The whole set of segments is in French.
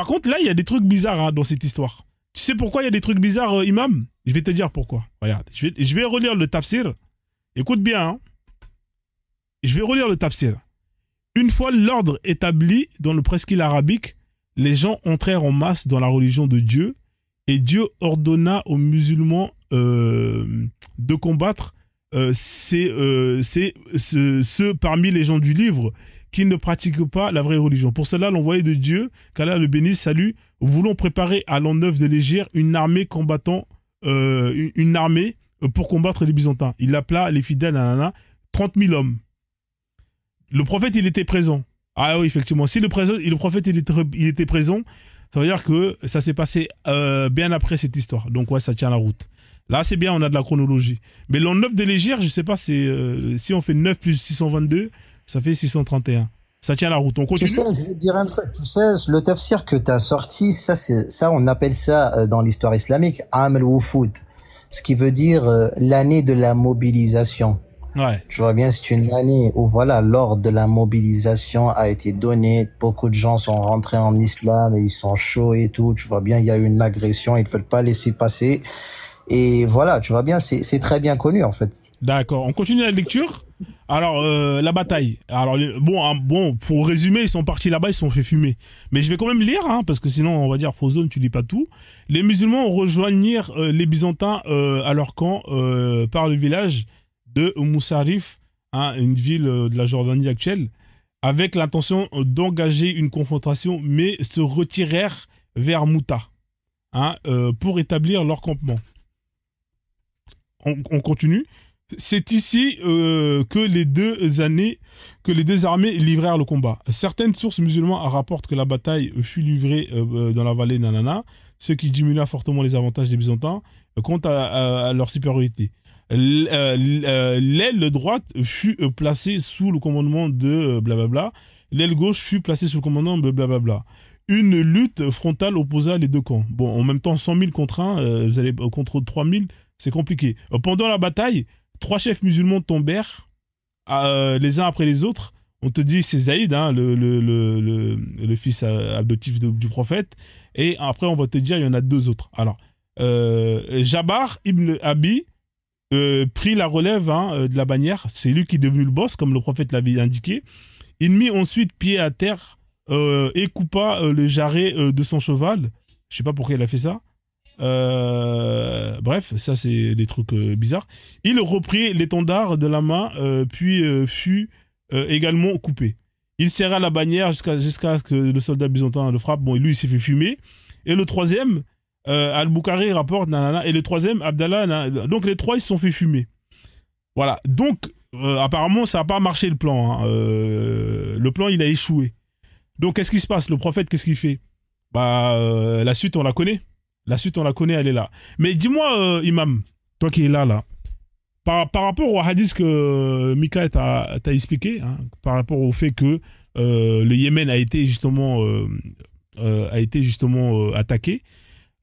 Par contre, là, il y a des trucs bizarres hein, dans cette histoire. Tu sais pourquoi il y a des trucs bizarres, imam? Je vais te dire pourquoi. Regarde, je vais relire le tafsir. Écoute bien. Hein. Je vais relire le tafsir. Une fois l'ordre établi dans le presqu'île arabique, les gens entrèrent en masse dans la religion de Dieu et Dieu ordonna aux musulmans de combattre ceux parmi les gens du livre qui ne pratiquent pas la vraie religion. Pour cela, l'envoyé de Dieu, qu'Allah le bénisse, salut, voulons préparer à l'an 9 de l'Hégire une armée combattant, une armée pour combattre les Byzantins. Il appela les fidèles, 30 000 hommes. Le prophète, il était présent. Ah oui, effectivement. Si le prophète, il était présent, ça veut dire que ça s'est passé bien après cette histoire. Donc ouais, ça tient la route. Là, c'est bien, on a de la chronologie. Mais l'an 9 de l'Hégire, je sais pas, si on fait 9 plus 622, ça fait 631. Ça tient la route. On continue. Tu sais, je vais te dire un truc. Tu sais, le tafsir que tu as sorti, ça, on appelle ça dans l'histoire islamique, Am al-Wufud. Ce qui veut dire l'année de la mobilisation. Ouais. Tu vois bien, c'est une année où voilà, l'ordre de la mobilisation a été donné. Beaucoup de gens sont rentrés en islam et ils sont chauds et tout. Tu vois bien, il y a eu une agression, ils ne veulent pas laisser passer. Et voilà, tu vois bien, c'est très bien connu en fait. D'accord. On continue la lecture. Alors, la bataille. Alors, bon, pour résumer, ils sont partis là-bas, ils se sont fait fumer. Mais je vais quand même lire, hein, parce que sinon, on va dire, faux zone, tu lis pas tout. Les musulmans rejoignirent les Byzantins à leur camp par le village de Moussarif, hein, une ville de la Jordanie actuelle, avec l'intention d'engager une confrontation, mais se retirèrent vers Mouta, hein, pour établir leur campement. On continue. C'est ici que les deux armées livrèrent le combat. Certaines sources musulmanes rapportent que la bataille fut livrée dans la vallée Nanana, ce qui diminua fortement les avantages des Byzantins quant à leur supériorité. L'aile droite fut placée sous le commandement de blablabla. L'aile gauche fut placée sous le commandement de blablabla. Une lutte frontale opposa les deux camps. Bon, en même temps, 100 000 contre 1, vous allez contre 3 000, c'est compliqué. Pendant la bataille, 3 chefs musulmans tombèrent, les uns après les autres. On te dit c'est Zaïd, hein, le fils adoptif du prophète. Et après, on va te dire il y en a 2 autres. Alors, Jabbar ibn Abi prit la relève de la bannière. C'est lui qui est devenu le boss, comme le prophète l'avait indiqué. Il mit ensuite pied à terre et coupa le jarret de son cheval. Je sais pas pourquoi il a fait ça. Bref, ça c'est des trucs bizarres. Il reprit l'étendard de la main, puis fut également coupé. Il serra la bannière jusqu'à ce que le soldat byzantin le frappe. Bon, lui il s'est fait fumer. Et le troisième, Al-Bukhari rapporte, nanana, et le troisième, Abdallah, nanana, donc les 3 ils se sont fait fumer. Voilà, donc apparemment ça n'a pas marché le plan. Hein. Le plan il a échoué. Donc qu'est-ce qui se passe? Le prophète qu'est-ce qu'il fait? La suite on la connaît. La suite, on la connaît, elle est là. Mais dis-moi, Imam, toi qui es là, par rapport au hadith que Mika t'a expliqué, hein, par rapport au fait que le Yémen a été justement attaqué,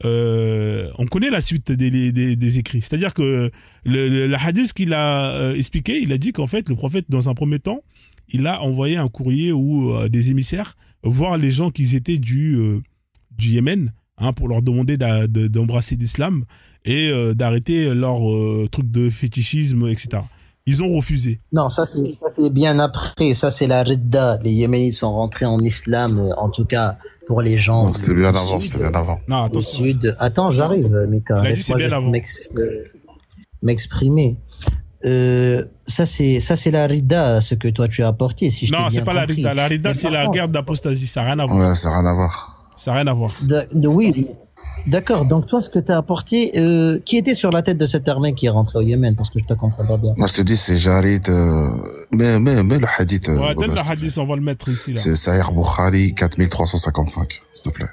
on connaît la suite des écrits. C'est-à-dire que le hadith qu'il a expliqué, il a dit qu'en fait, le prophète, dans un premier temps, il a envoyé un courrier ou des émissaires voir les gens qui étaient du Yémen, hein, pour leur demander d'embrasser l'islam et d'arrêter leur truc de fétichisme, etc. Ils ont refusé. Non, ça c'est bien après. Ça, c'est la Ridda. Les Yéménites sont rentrés en islam, en tout cas pour les gens. Non, c'était bien avant, c'était bien avant. Non, Au sud. Attends, j'arrive, Mika. Laisse-moi juste m'exprimer. Ça c'est la Ridda, ce que toi tu as apporté. Si je non, c'est pas compris. la Ridda. La Ridda, c'est la guerre d'apostasie. Ça n'a rien à voir. Ouais, ça n'a rien à voir. Ça n'a rien à voir. Oui, d'accord. Donc toi, ce que tu as apporté, qui était sur la tête de cette armée qui est rentrée au Yémen, parce que je te comprends pas bien. Moi, je te dis, c'est Jarid. Mais le hadith. Ouais, donne le hadith, on va le mettre ici là. C'est Sahih Bukhari 4355, s'il te plaît.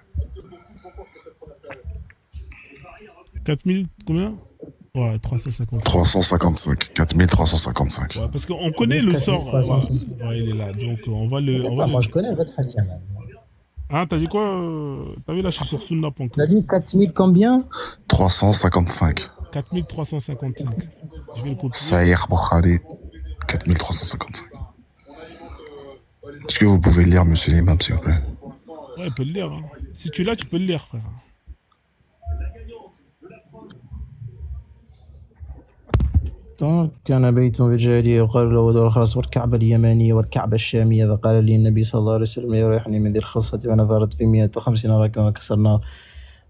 4000 combien? Ouais, 350. 355, 4355. Ouais, parce qu'on connaît le sort. Ouais, il est là. Donc on va le. Moi, je connais votre hadith. Hein, t'as dit quoi? T'as vu là, je suis sur Sunna.com. T'as dit 4000 combien? 355. 4355. Je vais le copier. Sahih Bukhari 4355. Est-ce que vous pouvez lire, monsieur l'imam, s'il vous plaît? Ouais, il peut le lire. Hein. Si tu l'as, tu peux le lire, frère. كان بيت في الجاهلية يقال له ذو الخرس والكعبة اليمانية والكعبة الشامية فقال لي النبي صلى الله عليه وسلم يريحني من ذي الخصة ونفرت في 150 راكبا وكسرناه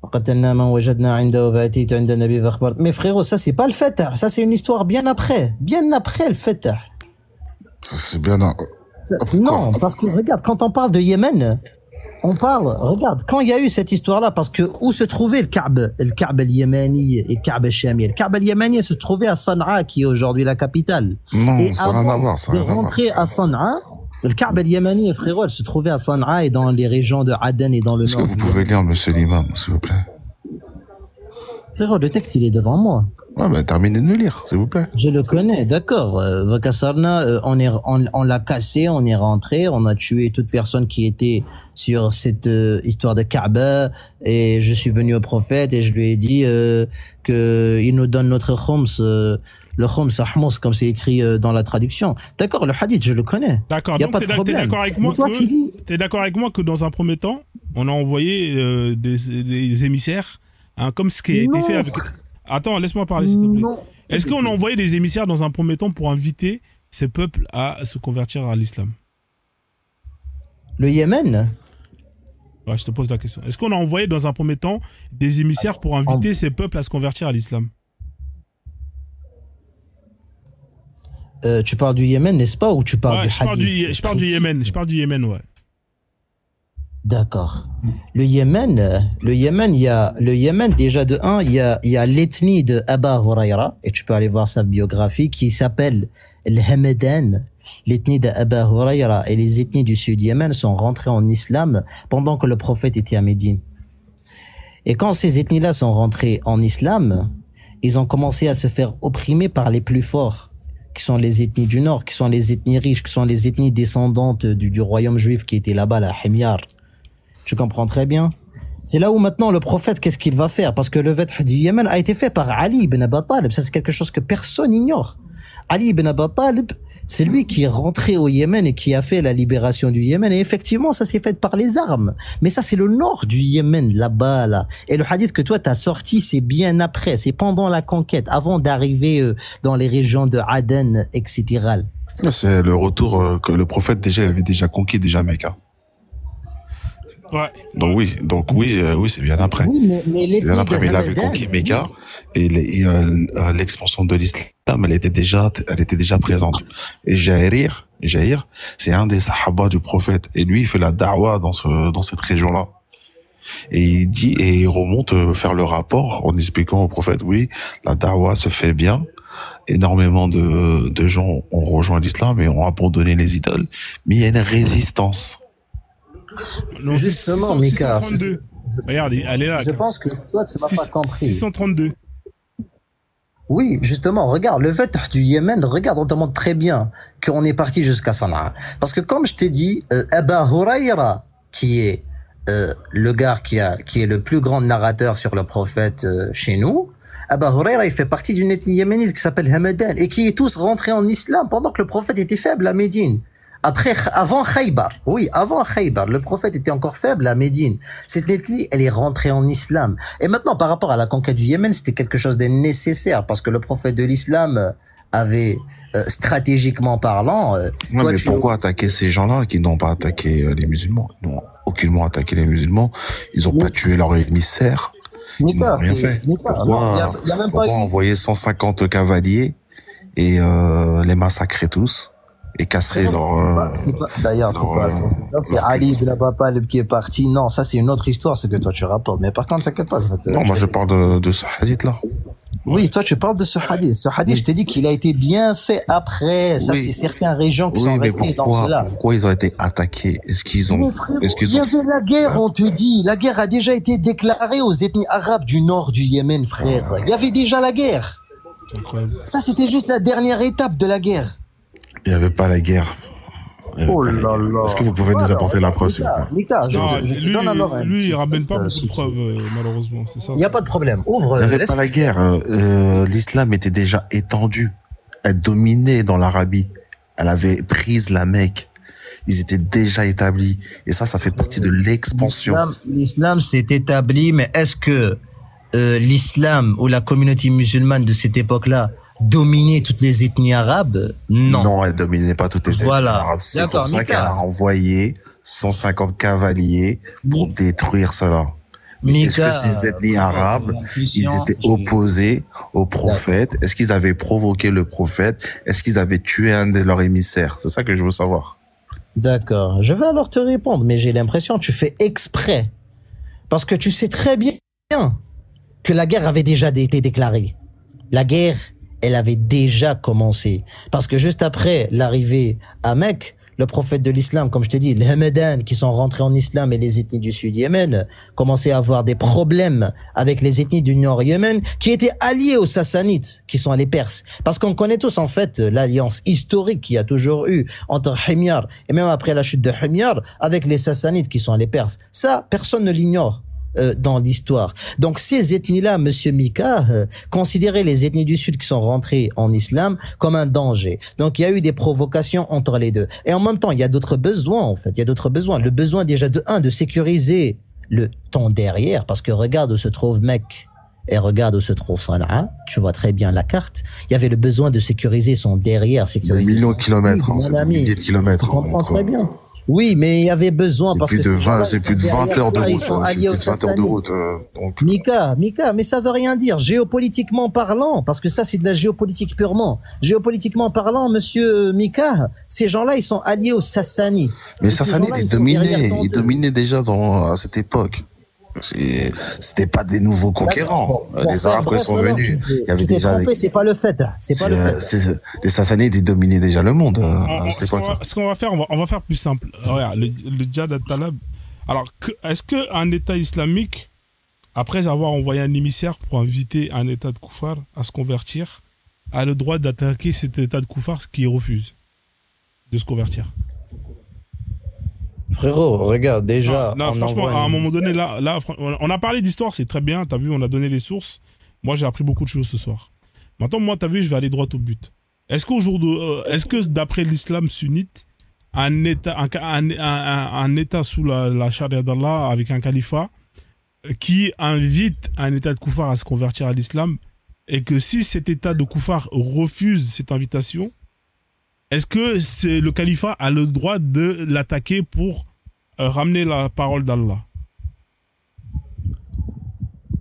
وقتلنا من وجدنا عنده فأتيت عند النبي فأخبرت. Mais frérot, ça c'est pas le Fatah, ça c'est une histoire bien après le Fatah. C'est bien. Après Non, quoi? parce que regarde, quand on parle de Yémen, on parle, regarde, quand il y a eu cette histoire-là, parce que où se trouvait le Kaaba al-Yamani et le Kaaba al-Shami? Le Kaaba al-Yamani se trouvait à Sanaa, qui est aujourd'hui la capitale. Non, Et ça n'a rien à avant voir. Ça de n'a rien à voir. rentrer à Sanaa, le Kaaba al-Yamani, frérot, elle se trouvait à Sanaa et dans les régions de Aden et dans le Est-ce que nord vous du pouvez Yémen. lire, monsieur l'imam, s'il vous plaît? Frérot, le texte, il est devant moi. Ouais, bah, terminez de le lire, s'il vous plaît. Je le connais, d'accord. Vakasarna, on l'a cassé, on est rentré, on a tué toute personne qui était sur cette histoire de Kaaba, et je suis venu au prophète et je lui ai dit que il nous donne notre khoms, le khoms ahmos, comme c'est écrit dans la traduction. D'accord, le hadith, je le connais. D'accord, Il y a donc pas de problème. t'es d'accord avec moi que dans un premier temps, on a envoyé des émissaires, hein, comme ce qui a été fait avec... Attends, laisse-moi parler, s'il te plaît. Non. Est-ce qu'on a envoyé des émissaires dans un premier temps pour inviter ces peuples à se convertir à l'islam? Le Yémen? Ouais, je te pose la question. Est-ce qu'on a envoyé dans un premier temps des émissaires pour inviter ces peuples à se convertir à l'islam? Tu parles du Yémen, n'est-ce pas, ou tu parles Ouais, du hadith? je parle du Yémen. Je parle du Yémen, ouais. D'accord. Le Yémen, déjà de un, il y a l'ethnie de Aba Huraira, et tu peux aller voir sa biographie, qui s'appelle l'Hamadan. L'ethnie d'Aba Huraira et les ethnies du sud Yémen sont rentrées en islam pendant que le prophète était à Médine. Et quand ces ethnies-là sont rentrées en islam, ils ont commencé à se faire opprimer par les plus forts, qui sont les ethnies du nord, qui sont les ethnies riches, qui sont les ethnies descendantes du royaume juif qui était là-bas, la Himyar. Tu comprends très bien. C'est là où maintenant le prophète, qu'est-ce qu'il va faire? Parce que le Fath du Yémen a été fait par Ali ibn Abi Talib. Ça, c'est quelque chose que personne ignore. Ali ibn Abi Talib, c'est lui qui est rentré au Yémen et qui a fait la libération du Yémen. Et effectivement, ça s'est fait par les armes. Mais ça, c'est le nord du Yémen, là-bas, là. Et le hadith que toi, t'as sorti, c'est bien après. C'est pendant la conquête, avant d'arriver dans les régions de Aden, etc. C'est le retour que le prophète déjà avait déjà conquis déjà Mecca. Ouais. Donc oui, c'est bien après. Oui, mais Bien après, mais il avait conquis Mecca et l'expansion de l'islam, elle était déjà présente. Et Jaïr, c'est un des sahaba du prophète. Et lui, il fait la da'wa dans cette région-là. Et il remonte faire le rapport en expliquant au prophète, oui, la da'wa se fait bien. Énormément de gens ont rejoint l'islam et ont abandonné les idoles. Mais il y a une résistance. Non, justement, Mika. 632. Regarde, elle est là. Je pense que toi, tu m'as pas compris. 632. Oui, justement, regarde, le Fath du Yémen, regarde, on te montre très bien qu'on est parti jusqu'à Sanaa. Parce que comme je t'ai dit, Aba Huraira, qui est le gars qui est le plus grand narrateur sur le prophète chez nous, Aba Huraira, il fait partie d'une ethnie yéménite qui s'appelle Hamadan et qui est tous rentrés en islam pendant que le prophète était faible à Médine. Avant Khaybar, le prophète était encore faible à Médine. Cette ethnie, elle est rentrée en islam. Et maintenant, par rapport à la conquête du Yémen, c'était quelque chose de nécessaire parce que le prophète de l'islam avait, stratégiquement parlant, Non, mais pourquoi attaquer ces gens-là qui n'ont pas attaqué les musulmans? Ils n'ont aucunement attaqué les musulmans. Ils n'ont pas tué leur émissaire. Ils n'ont rien fait. Pourquoi envoyer 150 cavaliers et les massacrer tous? Et casser leur... D'ailleurs, c'est Ali ibn Abi Talib qui est parti. Non, ça c'est une autre histoire, ce que toi tu rapportes. Mais par contre, t'inquiète pas, je vais te... Non, moi je parle de ce hadith-là. Oui, toi tu parles de ce hadith. Ce hadith, je t'ai dit qu'il a été bien fait après. Ça, c'est certaines régions qui sont restées dans cela. Pourquoi ils ont été attaqués? Il y avait la guerre, on te dit. La guerre a déjà été déclarée aux ethnies arabes du nord du Yémen, frère. Il y avait déjà la guerre. C'est incroyable. Ça, c'était juste la dernière étape de la guerre. Il n'y avait pas la guerre. Oh là là. Est-ce que vous pouvez nous apporter la preuve, s'il vous plaît? Mika, lui, il ramène pas beaucoup de preuves, malheureusement. C'est ça. Il n'y a pas de problème. Ouvre. Il n'y avait pas la guerre. L'islam était déjà étendu. Elle dominait dans l'Arabie. Elle avait prise la Mecque. ils étaient déjà établis. Et ça fait partie de l'expansion. L'islam s'est établi, mais est-ce que l'islam ou la communauté musulmane de cette époque-là dominait toutes les ethnies arabes? Non. Non, elle dominait pas toutes les ethnies arabes. C'est pour ça qu'elle a envoyé 150 cavaliers pour détruire cela. Mais est-ce que ces ethnies arabes, ils étaient opposés au prophète? Est-ce qu'ils avaient provoqué le prophète? Est-ce qu'ils avaient tué un de leurs émissaires? C'est ça que je veux savoir. D'accord. Je vais alors te répondre, mais j'ai l'impression que tu fais exprès. Parce que tu sais très bien que la guerre avait déjà été déclarée. La guerre, elle avait déjà commencé. Parce que juste après l'arrivée à Mecque, le prophète de l'islam, comme je te dis, les Hamadan qui sont rentrés en islam et les ethnies du sud Yémen commençaient à avoir des problèmes avec les ethnies du nord Yémen qui étaient alliées aux Sassanides, qui sont les Perses. Parce qu'on connaît tous en fait l'alliance historique qu'il y a toujours eu entre Himyar et même après la chute de Himyar avec les Sassanides qui sont les Perses. Ça, personne ne l'ignore. Dans l'histoire. Donc ces ethnies-là, Monsieur Mika, considéraient les ethnies du Sud qui sont rentrées en islam comme un danger. Donc il y a eu des provocations entre les deux. Et en même temps, il y a d'autres besoins en fait. Il y a d'autres besoins. Le besoin déjà de sécuriser le temps derrière, parce que regarde où se trouve Mecque et regarde où se trouve Sanaa. Tu vois très bien la carte. Il y avait le besoin de sécuriser son derrière, sécuriser des millions de kilomètres, c'est des milliers de kilomètres. Je comprends très bien. Oui, mais il y avait besoin parce que c'est plus de 20 heures de route. C'est plus de 20 heures de route. Donc. Mika, mais ça veut rien dire. Géopolitiquement parlant, parce que ça c'est de la géopolitique purement. Géopolitiquement parlant, Monsieur Mika, ces gens-là ils sont alliés aux Sassanides. Mais Sassanides ils dominaient déjà à cette époque. C'était pas des nouveaux conquérants. Les Arabes quand ils sont venus, il y avait déjà. C'est pas le fait. C'est pas le fait. Les Sassanides ils dominaient déjà le monde. Ce qu'on va faire, on va faire plus simple. Regarde, le djihad al-Talab. Alors, est-ce qu'un État islamique, après avoir envoyé un émissaire pour inviter un État de koufar à se convertir, a le droit d'attaquer cet État de koufar qui refuse de se convertir? Frérot, regarde, déjà. Non, franchement, à un moment donné, là, on a parlé d'histoire, c'est très bien. T'as vu, on a donné les sources. Moi, j'ai appris beaucoup de choses ce soir. Maintenant, moi, t'as vu, je vais aller droit au but. Est-ce que d'après l'islam sunnite, un État sous la charia d'Allah, avec un califat, qui invite un État de koufar à se convertir à l'islam, et que si cet État de koufar refuse cette invitation, est-ce que le califat a le droit de l'attaquer pour ramener la parole d'Allah?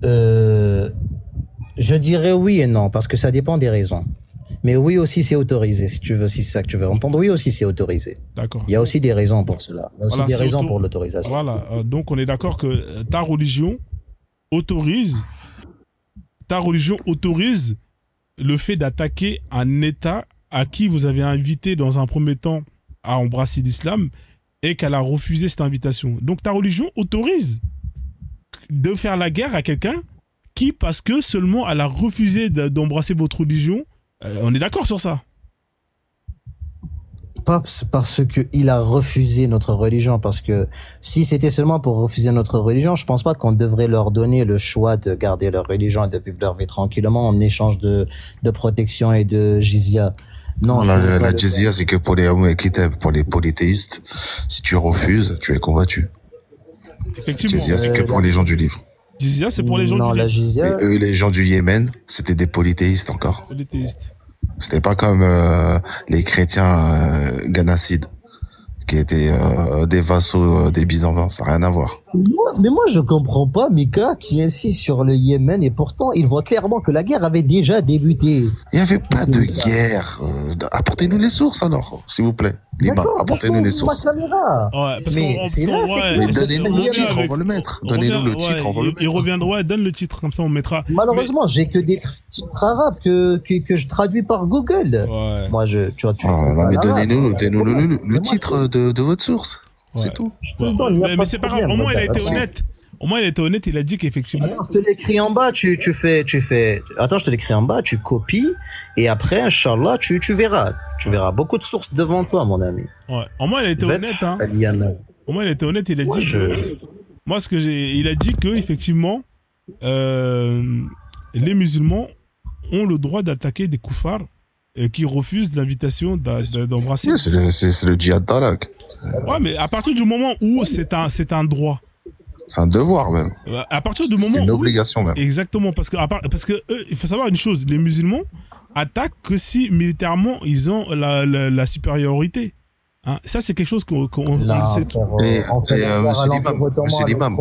Je dirais oui et non, parce que ça dépend des raisons. Mais oui aussi c'est autorisé, si tu veux, si c'est ça que tu veux entendre. Oui aussi c'est autorisé. D'accord. Il y a aussi des raisons pour cela. Il y a aussi des raisons pour l'autorisation. Voilà, donc on est d'accord que ta religion autorise le fait d'attaquer un État à qui vous avez invité dans un premier temps à embrasser l'islam et qu'elle a refusé cette invitation. Donc ta religion autorise de faire la guerre à quelqu'un qui, parce que seulement elle a refusé d'embrasser votre religion, on est d'accord sur ça? Pas parce qu'il a refusé notre religion, parce que si c'était seulement pour refuser notre religion, je pense pas qu'on devrait leur donner le choix de garder leur religion et de vivre leur vie tranquillement en échange de protection et de jizya. Non, la jizya, c'est que pour les polythéistes, si tu refuses, tu es combattu. Effectivement. Jizya, c'est que pour les gens du livre. Jizya, c'est pour les gens du livre. Jizya... Et eux, les gens du Yémen, c'était des polythéistes encore. Polythéistes. C'était pas comme les chrétiens ghanacides, qui étaient des vassaux des Byzantins, ça n'a rien à voir. Mais moi je comprends pas Mika qui insiste sur le Yémen et pourtant il voit clairement que la guerre avait déjà débuté. Il n'y avait pas de guerre. Apportez-nous les sources alors, s'il vous plaît. Lima, apportez-nous les sources. Ouais, parce mais donnez-nous le titre, on va le mettre. Donnez-nous le titre, on va le mettre. Il reviendra, donne le titre, comme ça on mettra. Malheureusement, j'ai que des titres arabes que je traduis par Google. Ouais. Moi, tu vois, mais donnez-nous le titre de votre source. Ouais. C'est tout. Mais c'est pas grave. Au moins, il a été honnête. Au moins, il a été honnête. Il a dit qu'effectivement. Alors, je te l'écris en bas. Tu fais. Attends, je te l'écris en bas. Tu copies et après, Inch'Allah, tu verras. Tu verras beaucoup de sources devant toi, mon ami. Ouais. Au moins, il a été honnête. Hein. Au moins, il a été honnête. Il a dit. Moi, il a dit que effectivement, les musulmans ont le droit d'attaquer des koufars qui refusent l'invitation d'embrasser. Oui, c'est le djihad talak. Ouais, mais à partir du moment où c'est un droit. C'est un devoir même. À partir du moment c'est une où, obligation même. Exactement, parce que il faut savoir une chose, les musulmans attaquent que si militairement ils ont la supériorité. Hein, ça c'est quelque chose qu'on sait. Monsieur l'imam,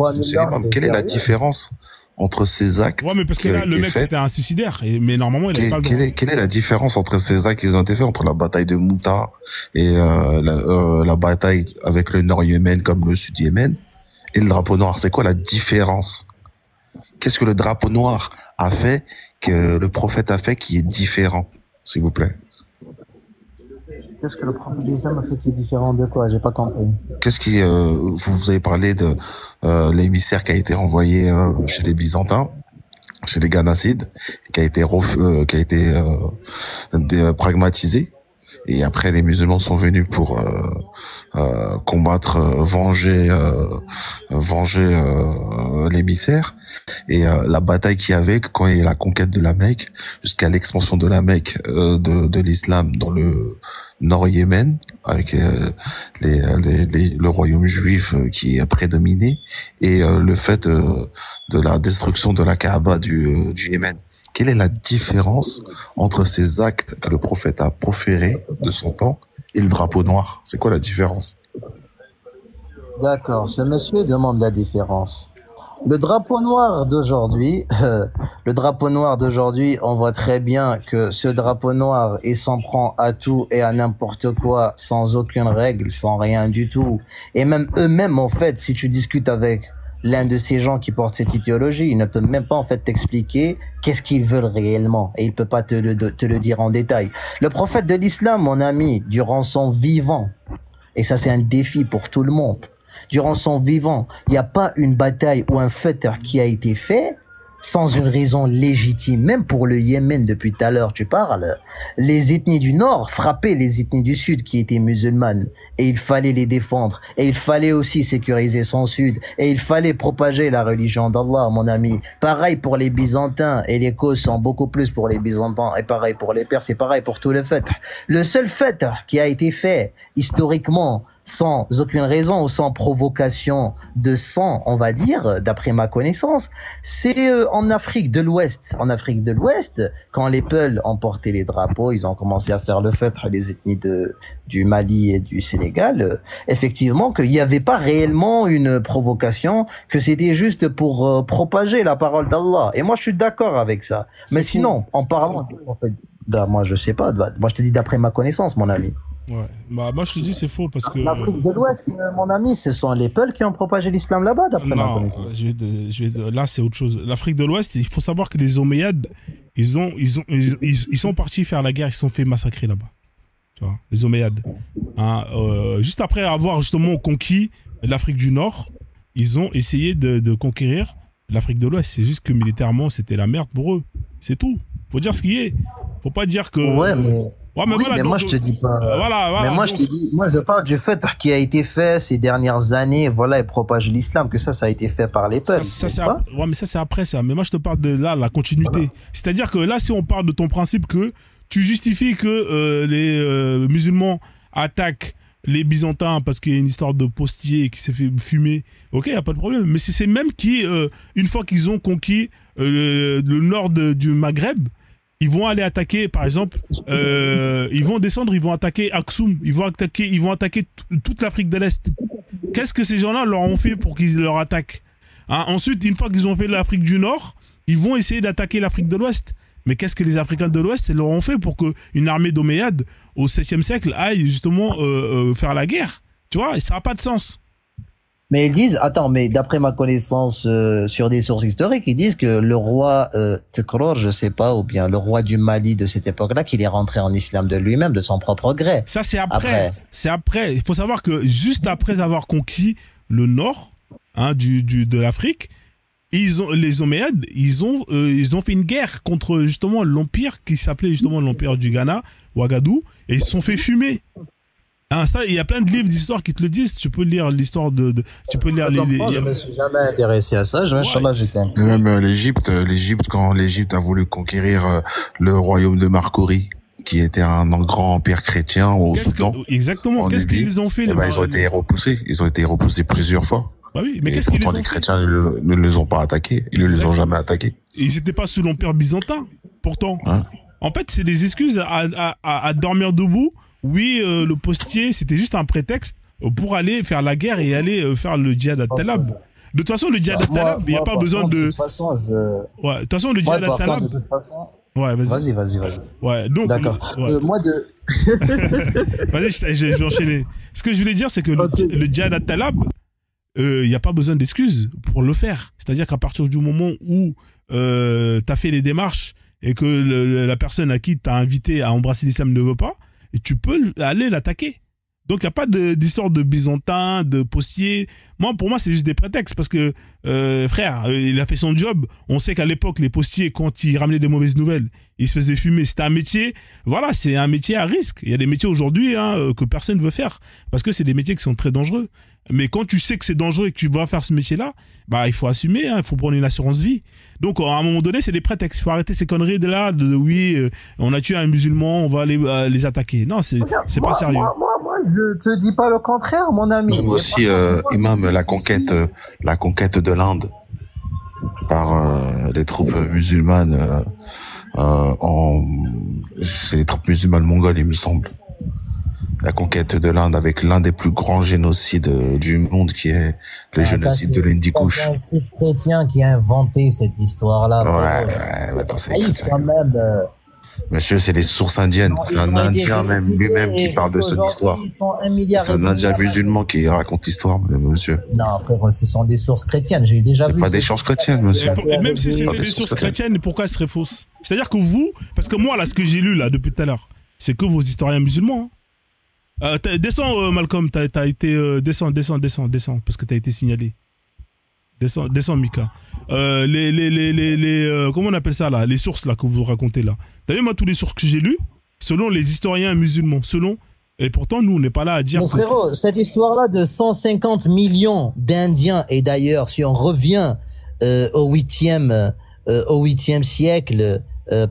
quelle est la différence entre ces actes? Ouais, mais parce que là, le mec, c'était un suicidaire. Mais normalement, il n'avait pas le droit. Quelle est la différence entre ces actes qui ont été faits entre la bataille de Mouta et la bataille avec le Nord Yémen comme le Sud Yémen et le drapeau noir? C'est quoi la différence? Qu'est-ce que le drapeau noir a fait, que le prophète a fait qui est différent, s'il vous plaît? Qu'est-ce que le prophète d'Islam a fait qui est différent de quoi? J'ai pas compris. Qu'est-ce qui vous avez parlé de l'émissaire qui a été envoyé chez les Byzantins, chez les Ghanassides, qui a été pragmatisé, et après les musulmans sont venus pour combattre, venger l'émissaire, et la bataille qu'il y avait quand il y a la conquête de la Mecque jusqu'à l'expansion de la Mecque de l'islam dans le Nord Yémen, avec le royaume juif qui est prédominé, et le fait de la destruction de la Kaaba du Yémen. Quelle est la différence entre ces actes que le prophète a proférés de son temps et le drapeau noir? C'est quoi la différence? D'accord, ce monsieur demande la différence. Le drapeau noir d'aujourd'hui, on voit très bien que ce drapeau noir, il s'en prend à tout et à n'importe quoi, sans aucune règle, sans rien du tout. Et même eux-mêmes, en fait, si tu discutes avec l'un de ces gens qui portent cette idéologie, il ne peut même pas en fait t'expliquer qu'est-ce qu'ils veulent réellement, et il peut pas te le dire en détail. Le prophète de l'islam, mon ami, durant son vivant, et ça c'est un défi pour tout le monde, durant son vivant, il n'y a pas une bataille ou un fait qui a été fait sans une raison légitime. Même pour le Yémen, depuis tout à l'heure, tu parles, les ethnies du Nord frappaient les ethnies du Sud qui étaient musulmanes, et il fallait les défendre, et il fallait aussi sécuriser son Sud, et il fallait propager la religion d'Allah, mon ami. Pareil pour les Byzantins, et les causes sont beaucoup plus pour les Byzantins, et pareil pour les Perses, et pareil pour tout le fait. Le seul fait qui a été fait historiquement, sans aucune raison ou sans provocation de sang, on va dire, d'après ma connaissance, c'est en Afrique de l'Ouest. En Afrique de l'Ouest, quand les Peuls ont porté les drapeaux, ils ont commencé à faire le fête, les ethnies du Mali et du Sénégal, effectivement, qu'il n'y avait pas réellement une provocation, que c'était juste pour propager la parole d'Allah. Et moi, je suis d'accord avec ça. Mais sinon, en parlant, en fait, moi, je sais pas. Moi, je te dis d'après ma connaissance, mon ami. Ouais, bah moi je te dis c'est faux parce que l'Afrique de l'Ouest, mon ami, ce sont les Peuls qui ont propagé l'islam là-bas, d'après ma connaissance. Là c'est autre chose. L'Afrique de l'Ouest, il faut savoir que les Omeyyades, ils sont partis faire la guerre, ils se sont fait massacrer là-bas. Tu vois, les Omeyyades. Hein, juste après avoir justement conquis l'Afrique du Nord, ils ont essayé de conquérir l'Afrique de l'Ouest. C'est juste que militairement c'était la merde pour eux. C'est tout. Faut dire ce qui est. Faut pas dire que. Ouais, mais. Ouais, mais oui, voilà, mais moi je te dis pas. Mais moi je te dis, moi je parle du fait qui a été fait ces dernières années, voilà, et propage l'islam, que ça a été fait par les peuples. Ouais, mais ça c'est après ça. Mais moi je te parle de là, la continuité. Voilà. C'est-à-dire que là, si on parle de ton principe que tu justifies que les musulmans attaquent les Byzantins parce qu'il y a une histoire de postier qui s'est fait fumer, ok, y a pas de problème. Mais c'est ces mêmes qui, une fois qu'ils ont conquis le nord du Maghreb, ils vont aller attaquer, par exemple, ils vont descendre, ils vont attaquer Aksum, ils vont attaquer toute l'Afrique de l'Est. Qu'est-ce que ces gens-là leur ont fait pour qu'ils leur attaquent, hein? Ensuite, une fois qu'ils ont fait l'Afrique du Nord, ils vont essayer d'attaquer l'Afrique de l'Ouest. Mais qu'est-ce que les Africains de l'Ouest leur ont fait pour qu'une armée d'Omeyyades au 7e siècle aille justement faire la guerre? Tu vois, ça n'a pas de sens. Mais ils disent, attends, mais d'après ma connaissance sur des sources historiques, ils disent que le roi Tekror, je sais pas, ou bien le roi du Mali de cette époque-là, qu'il est rentré en islam de lui-même, de son propre gré. Ça, c'est après. C'est après. Il faut savoir que juste après avoir conquis le nord, hein, de l'Afrique, les Omeyyades, ils ont fait une guerre contre justement l'empire qui s'appelait justement l'empire du Ghana, Ouagadou, et ils se sont fait fumer. Hein, ça, il y a plein de livres d'histoire qui te le disent. Tu peux lire l'histoire tu peux lire je me suis jamais intéressé à ça. Et même l'Égypte, quand l'Égypte a voulu conquérir le royaume de Marcory, qui était un grand empire chrétien au Soudan. Exactement. Qu'est-ce qu'ils ont fait? Ils ont été repoussés. Ils ont été repoussés plusieurs fois. Bah oui, mais qu'est-ce qu'ils les ont fait? Les chrétiens ne les ont pas attaqués. Ils ne les ont jamais attaqués. Ils n'étaient pas sous l'empire byzantin, pourtant. Hein? En fait, c'est des excuses à dormir debout. Oui, le postier, c'était juste un prétexte pour aller faire la guerre et aller faire le djihad al-Talab. De toute façon, le djihad al-Talab, il n'y a pas besoin de... De toute façon, Ouais, de toute façon, le djihad al-Talab... Ouais, vas-y. Vas-y. Ouais, donc... D'accord. Ouais. Moi, de... Vas-y, je vais enchaîner. Ce que je voulais dire, c'est que le djihad al-Talab, il n'y a pas besoin d'excuses pour le faire. C'est-à-dire qu'à partir du moment où tu as fait les démarches et que la personne à qui tu as invité à embrasser l'islam ne veut pas, et tu peux aller l'attaquer. Donc, il n'y a pas d'histoire de byzantin, de postier. Pour moi, c'est juste des prétextes parce que, frère, il a fait son job. On sait qu'à l'époque, les postiers, quand ils ramenaient des mauvaises nouvelles, ils se faisaient fumer. C'était un métier, voilà, c'est un métier à risque. Il y a des métiers aujourd'hui que personne ne veut faire parce que c'est des métiers qui sont très dangereux. Mais quand tu sais que c'est dangereux et que tu vas faire ce métier-là, bah, il faut assumer, il faut prendre une assurance vie. Donc, à un moment donné, c'est des prétextes. Il faut arrêter ces conneries de là, oui, on a tué un musulman, on va aller les attaquer. Non, c'est pas sérieux. Moi, je te dis pas le contraire, mon ami. Même aussi, Imam, la conquête de l'Inde par les troupes musulmanes, c'est les troupes musulmanes mongoles, il me semble. La conquête de l'Inde avec l'un des plus grands génocides du monde, qui est le génocide de l'Hindu-Kush. C'est chrétien qui a inventé cette histoire-là. Ouais, attends, c'est chrétien. Quand même, Monsieur, c'est les sources indiennes. C'est un Indien même lui-même qui parle de cette histoire. C'est un Indien musulman qui raconte l'histoire, monsieur. Non, frère, ce sont des sources chrétiennes. J'ai déjà vu. C'est pas des sources chrétiennes, monsieur. Et même si c'était des sources chrétiennes, pourquoi elles seraient fausses? C'est-à-dire que vous, parce que moi, là, ce que j'ai lu, là, depuis tout à l'heure, c'est que vos historiens musulmans, descends, Malcolm, t'as été, descends, parce que t'as été signalé. Descends, Mika. Comment on appelle ça, là? Les sources, là, que vous racontez, là. T'as vu, moi, tous les sources que j'ai lues, selon les historiens musulmans, et pourtant, nous, on n'est pas là à dire... Mon frérot, cette histoire-là de 150 millions d'Indiens, et d'ailleurs, si on revient au 8e siècle,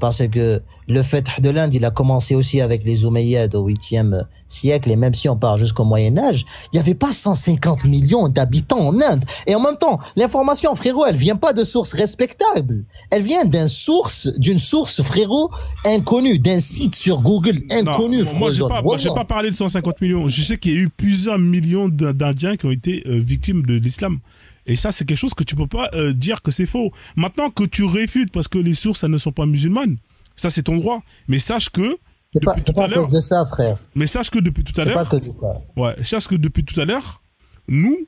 parce que le Fath de l'Inde, il a commencé aussi avec les Omeyyades au 8e siècle, et même si on part jusqu'au Moyen-Âge, il n'y avait pas 150 millions d'habitants en Inde. Et en même temps, l'information, frérot, elle vient pas de sources respectables. Elle vient d'une source, frérot, inconnue, d'un site sur Google inconnu, frérot. Moi, j'ai pas parlé de 150 millions. Je sais qu'il y a eu plusieurs millions d'Indiens qui ont été victimes de l'islam. Et ça, c'est quelque chose que tu peux pas dire que c'est faux. Maintenant que tu réfutes parce que les sources, elles ne sont pas musulmanes, ça, c'est ton droit. Mais sache que... C'est pas que de ça, frère. Mais sache que depuis tout à l'heure... C'est pas que de ça. Ouais, sache que depuis tout à l'heure, nous,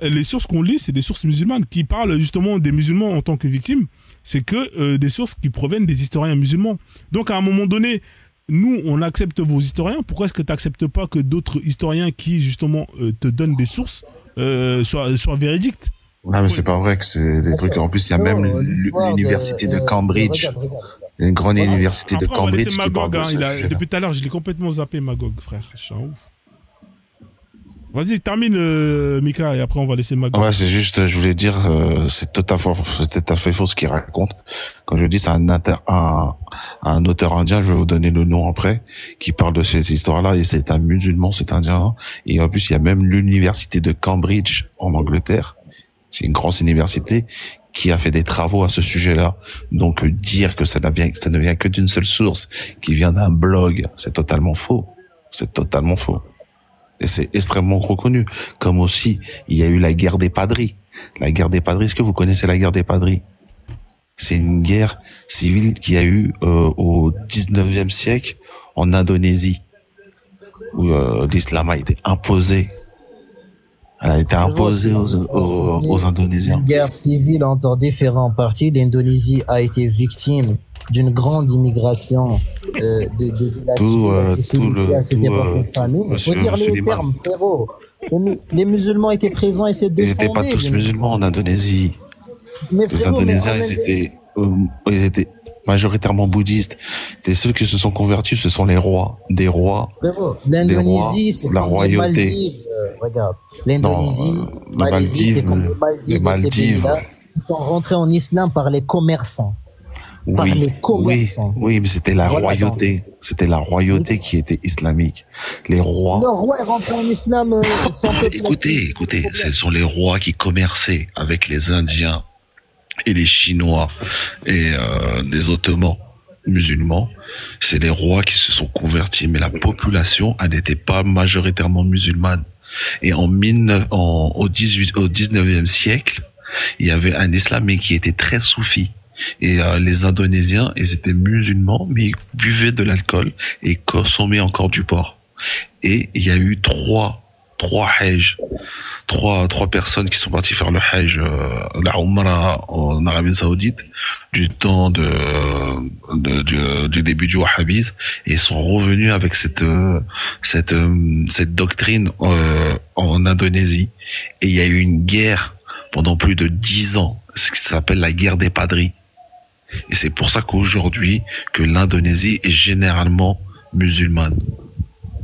les sources qu'on lit, c'est des sources musulmanes qui parlent justement des musulmans en tant que victimes. C'est que des sources qui proviennent des historiens musulmans. Donc, à un moment donné, nous, on accepte vos historiens. Pourquoi est-ce que tu n'acceptes pas que d'autres historiens qui, justement, te donnent des sources soient véridiques? Non, mais c'est pas vrai que c'est des trucs. En plus, il y a même l'université de Cambridge. Il y a une grande université de Cambridge qui parle de ce sujet-là. Depuis tout à l'heure, je l'ai complètement zappé, Magog, frère. Je suis un ouf. Vas-y, termine, Mika, et après on va laisser Magog. Ouais, c'est juste, je voulais dire, c'est tout à fait faux ce qu'il raconte. Comme je dis, c'est un auteur indien, je vais vous donner le nom après, qui parle de cette histoire-là, et c'est un musulman, cet indien. Et en plus, il y a même l'université de Cambridge, en Angleterre. C'est une grosse université qui a fait des travaux à ce sujet-là. Donc, dire que ça ne vient que d'une seule source, qui vient d'un blog, c'est totalement faux. C'est totalement faux. Et c'est extrêmement reconnu. Comme aussi, il y a eu la guerre des padris. La guerre des padris, est-ce que vous connaissez la guerre des padris? C'est une guerre civile qui a eu au 19e siècle en Indonésie, où l'islam a été imposé. Elle a été imposée aux Indonésiens. Une guerre civile entre différents partis. L'Indonésie a été victime d'une grande immigration de la Chine. Il faut dire les termes, frérot. Les musulmans étaient présents et s'est défendus. Ils n'étaient pas tous musulmans en Indonésie. Les Indonésiens, ils étaient majoritairement bouddhistes. Les seuls qui se sont convertis, ce sont les rois. Des rois. L'Indonésie, c'est la royauté. Les Maldives, regarde. L'Indonésie, les Maldives. Ils sont rentrés en islam par les commerçants. par Oui, les oui, commerçants. oui, mais c'était la Voilà, donc. royauté. C'était la royauté qui était islamique. Les Si rois. le roi est rentré en islam, son peuple a Écoutez, fini. écoutez, ce sont les rois qui commerçaient avec les Indiens et les Chinois et des Ottomans musulmans. C'est les rois qui se sont convertis, mais la population, elle n'était pas majoritairement musulmane. Et au 19e siècle, il y avait un islam qui était très soufi. Et les Indonésiens, ils étaient musulmans, mais ils buvaient de l'alcool et consommaient encore du porc. Et il y a eu trois hajj, trois personnes qui sont parties faire le hajj, la Umrah en Arabie Saoudite, du temps du début du wahhabisme, et ils sont revenus avec cette doctrine en Indonésie. Et il y a eu une guerre pendant plus de 10 ans, ce qui s'appelle la guerre des padris. Et c'est pour ça qu'aujourd'hui, que l'Indonésie est généralement musulmane.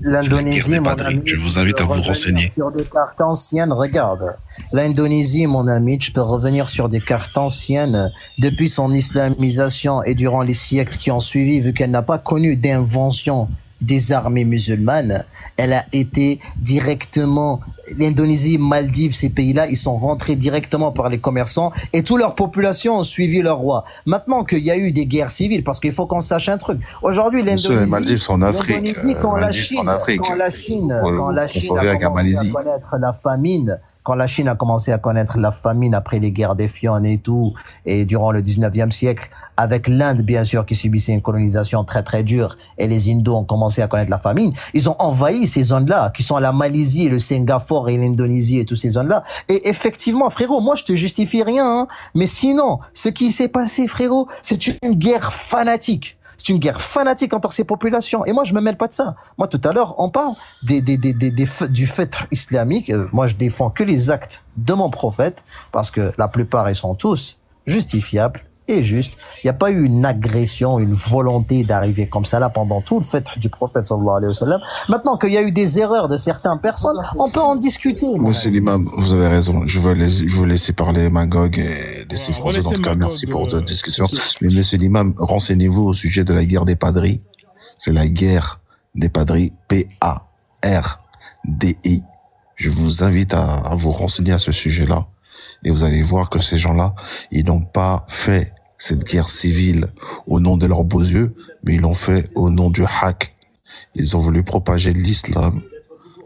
L'Indonésie, mon ami, Je vous invite tu à peux vous revenir renseigner. sur des cartes anciennes. Regarde, l'Indonésie, mon ami, tu peux revenir sur des cartes anciennes depuis son islamisation et durant les siècles qui ont suivi, vu qu'elle n'a pas connu d'invention des armées musulmanes. Elle a été directement, l'Indonésie, Maldives, ces pays-là, ils sont rentrés directement par les commerçants et toute leur population ont suivi leur roi. Maintenant qu'il y a eu des guerres civiles, parce qu'il faut qu'on sache un truc. Aujourd'hui, Monsieur, les Maldives l'Indonésie, sont en Afrique. l'Indonésie, quand la Maldives sont en Chine, Afrique. quand la Chine, Vous quand la vous Chine confondez a avec la commencé à Malaisie. connaître la famine, quand la Chine a commencé à connaître la famine après les guerres d'Éphionne et tout, et durant le 19e siècle, avec l'Inde, bien sûr, qui subissait une colonisation très très dure, et les Indos ont commencé à connaître la famine, ils ont envahi ces zones-là, qui sont la Malaisie, le Singapour et l'Indonésie et toutes ces zones-là. Et effectivement, frérot, moi je te justifie rien, hein, mais sinon, ce qui s'est passé, frérot, c'est une guerre fanatique. C'est une guerre fanatique entre ces populations. Et moi, je me mêle pas de ça. Moi, tout à l'heure, on parle du fait islamique. Moi, je défends que les actes de mon prophète, parce que la plupart, ils sont tous justifiables et justes. Il n'y a pas eu une agression, une volonté d'arriver comme ça là pendant tout le fait du prophète sallallahu alayhi wa sallam. Maintenant qu'il y a eu des erreurs de certaines personnes, on peut en discuter. Monsieur l'imam, vous avez raison. Je veux laisser parler Magog et laisser François dans ce cas. Merci pour cette discussion. Mais monsieur l'imam, renseignez-vous au sujet de la guerre des padris. C'est la guerre des padris, P-A-R-D-I. Je vous invite à vous renseigner à ce sujet-là. Et vous allez voir que ces gens-là, ils n'ont pas fait cette guerre civile au nom de leurs beaux yeux, mais ils l'ont fait au nom du haqq. Ils ont voulu propager l'islam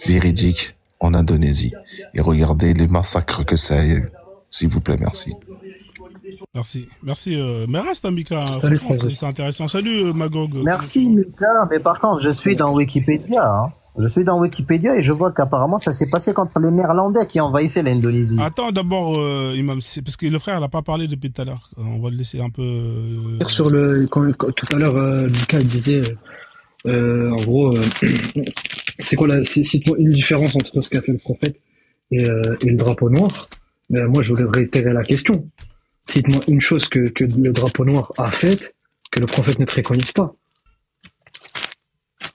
véridique en Indonésie. Et regardez les massacres que ça a eu. S'il vous plaît, merci. Merci. Mais reste, Mika. Salut, Franchement, c'est intéressant. Salut, Magog. Merci, Mika. Mais par contre, je suis dans Wikipédia, hein. Je suis dans Wikipédia et je vois qu'apparemment ça s'est passé contre les Néerlandais qui envahissaient l'Indonésie. Attends, d'abord, Imam, parce que le frère n'a pas parlé depuis tout à l'heure. On va le laisser un peu. Sur tout à l'heure, Mika il disait, en gros, c'est quoi cite-moi une différence entre ce qu'a fait le prophète et le drapeau noir. Moi, je voulais réitérer la question. Cite-moi une chose que le drapeau noir a faite que le prophète ne préconise pas.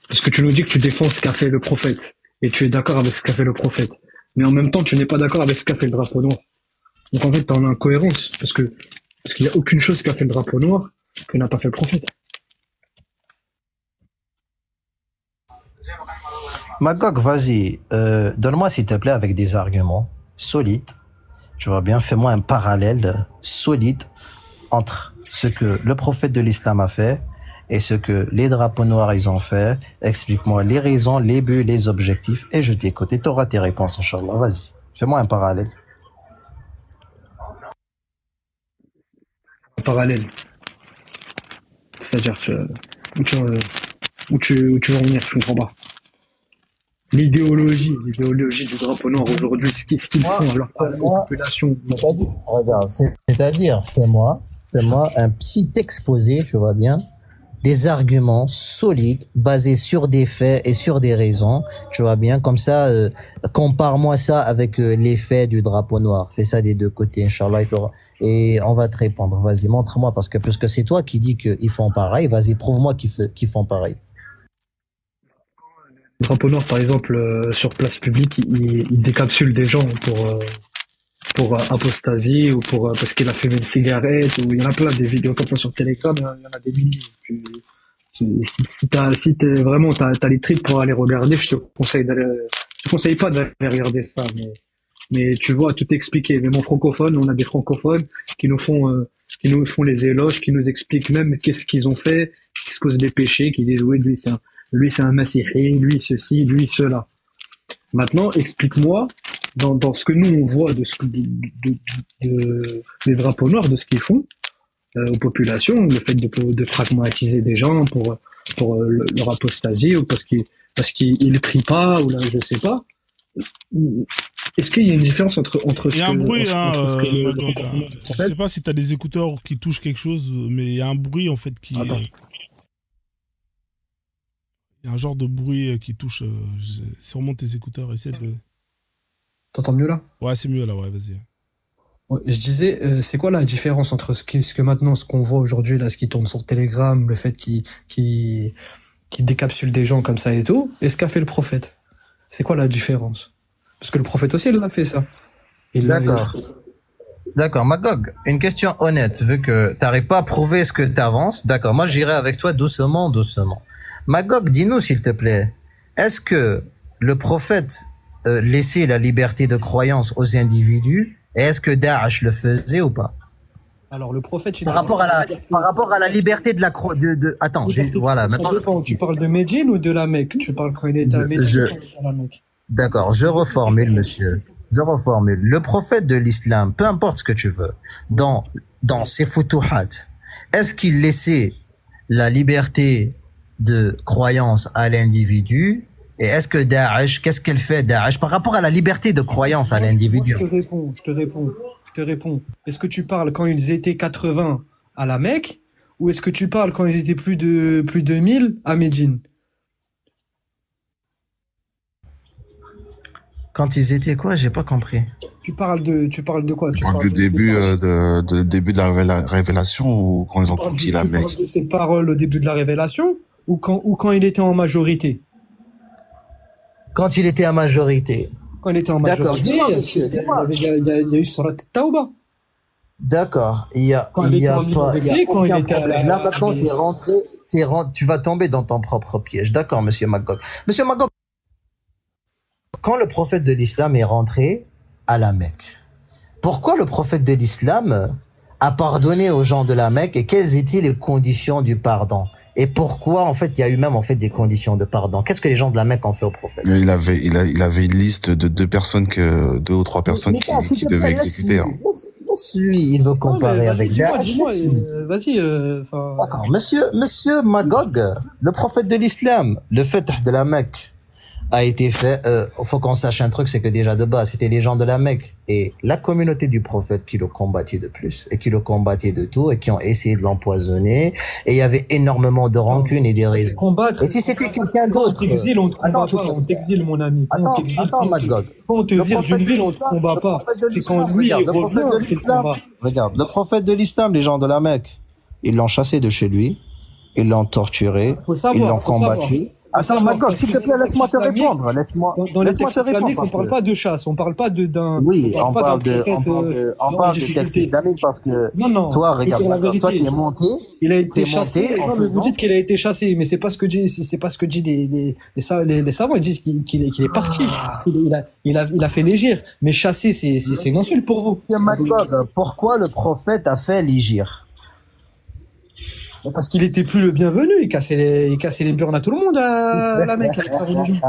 Parce que tu nous dis que tu défends ce qu'a fait le prophète et tu es d'accord avec ce qu'a fait le prophète, mais en même temps tu n'es pas d'accord avec ce qu'a fait le drapeau noir. Donc en fait t'es en incohérence parce qu'il n'y a aucune chose qu'a fait le drapeau noir que n'a pas fait le prophète. Magog, vas-y, donne-moi s'il te plaît avec des arguments solides. Tu vois bien, fais-moi un parallèle solide entre ce que le prophète de l'islam a fait et ce que les drapeaux noirs ils ont fait. Explique-moi les raisons, les buts, les objectifs et je t'écoute et t'auras tes réponses, Inch'Allah. Vas-y, fais-moi un parallèle. Un parallèle. C'est-à-dire où tu veux en venir, je comprends pas. L'idéologie du drapeau noir aujourd'hui, ce qu'ils font alors que la population. Regarde, c'est-à-dire, fais-moi un petit exposé, tu vois bien, des arguments solides basés sur des faits et sur des raisons, tu vois bien, comme ça, compare-moi ça avec les faits du drapeau noir. Fais ça des deux côtés, Inch'Allah, et on va te répondre. Vas-y, montre-moi, parce que c'est toi qui dis qu'ils font pareil, vas-y, prouve-moi qu'ils font pareil. Le drapeau noir, par exemple, sur place publique, il décapsule des gens pour apostasie ou pour parce qu'il a fumé une cigarette, ou il y en a plein des vidéos comme ça sur Telegram, il y en a des milliers. Si t'es vraiment t'as les tripes pour aller regarder, je te conseille pas d'aller regarder ça, mais tu vois tout expliquer. Même en francophone, on a des francophones qui nous font les éloges, qui nous expliquent même qu'est-ce qu'ils ont fait, qui se causent des péchés, qui disent oui lui c'est un massihi, lui ceci, lui cela. Maintenant, explique-moi dans ce que nous on voit des drapeaux noirs, de ce qu'ils font aux populations, le fait de fragmatiser des gens pour leur apostasie, ou parce qu'ils prient pas, ou là je sais pas. Est-ce qu'il y a une différence entre Il y a un bruit, le je sais pas si tu as des écouteurs qui touchent quelque chose, mais il y a un bruit en fait qui. Attends. Il y a un genre de bruit qui touche sûrement tes écouteurs. Essaie de. T'entends mieux là? Ouais, c'est mieux là, ouais, vas-y. Ouais, je disais, c'est quoi la différence entre ce que maintenant, ce qu'on voit aujourd'hui, là, ce qui tourne sur Telegram, le fait qu'il décapsule des gens comme ça et tout, et ce qu'a fait le prophète? C'est quoi la différence? Parce que le prophète aussi, il a fait ça. D'accord. D'accord, Magog, une question honnête, vu que t'arrives pas à prouver ce que t'avances. D'accord, moi j'irai avec toi doucement. Magog, dis-nous s'il te plaît, est-ce que le prophète laissait la liberté de croyance aux individus, et est-ce que Daesh le faisait ou pas? Alors, le prophète, par rapport à la liberté de la attends, voilà. Maintenant, dépend, tu parles de Médine ou de la Mecque? Tu parles quand il était à Médine ou à la Mecque? D'accord, je reformule, monsieur. Le prophète de l'islam, peu importe ce que tu veux, dans ses futuhat, est-ce qu'il laissait la liberté de croyance à l'individu? Et est-ce que Daesh, qu'est-ce qu'elle fait Daesh par rapport à la liberté de croyance à l'individu? Je te réponds. Est-ce que tu parles quand ils étaient 80 à la Mecque, ou est-ce que tu parles quand ils étaient plus de 1000 à Médine? Quand ils étaient quoi? J'ai pas compris. Tu parles de quoi? Tu parles du début de la révélation, ou quand ils ont conquis la Mecque? Tu parles de ces paroles au début de la révélation, ou quand il était en majorité? Quand il était en majorité. Quand il était en majorité, il y a eu Surat Tauba. D'accord. Il y a pas aucun problème. Là, maintenant, tu vas tomber dans ton propre piège. D'accord, monsieur Magog. Monsieur Magog, quand le prophète de l'islam est rentré à la Mecque, pourquoi le prophète de l'islam a pardonné aux gens de la Mecque, et quelles étaient les conditions du pardon? Et pourquoi, en fait, il y a eu même, en fait, des conditions de pardon? Qu'est-ce que les gens de la Mecque ont fait au prophète? Il avait une liste de deux ou trois personnes qui devaient exécuter. Laisse-lui, il veut comparer avec Daesh. Vas-y, D'accord. Monsieur Magog, le prophète de l'islam, le fait de la Mecque a été fait, faut qu'on sache un truc, c'est que déjà de base, c'était les gens de la Mecque et la communauté du prophète qui le combattait de plus, et qui le combattait de tout, et qui ont essayé de l'empoisonner, et il y avait énormément de rancune et d'irritations. Combattre. Et si c'était quelqu'un d'autre. On t'exile, on te combat pas, on t'exile, mon ami. Attends, Magog. Quand on te vire d'une ville, on te combat pas. C'est quand lui, il revient qu'il combat. Regarde, le prophète de l'islam, les gens de la Mecque, ils l'ont chassé de chez lui, ils l'ont torturé, ils l'ont combattu. Attends, Magog, s'il te plaît, laisse-moi te répondre. Dans les textes islamiques, on parle pas de chasse, on parle pas d'un. Oui, on parle de textes islamiques parce que. Non. Toi, regarde, toi, t'es monté. Il a été chassé. Non, mais vous dites qu'il a été chassé, mais c'est pas ce que dit les savants. Ils disent qu'il est parti. Il a fait l'hégire. Mais chasser, c'est une insulte pour vous. Magog, pourquoi le prophète a fait l'hégire? Parce qu'il était plus le bienvenu, il cassait les burnes à tout le monde à la Mecque avec sa religion.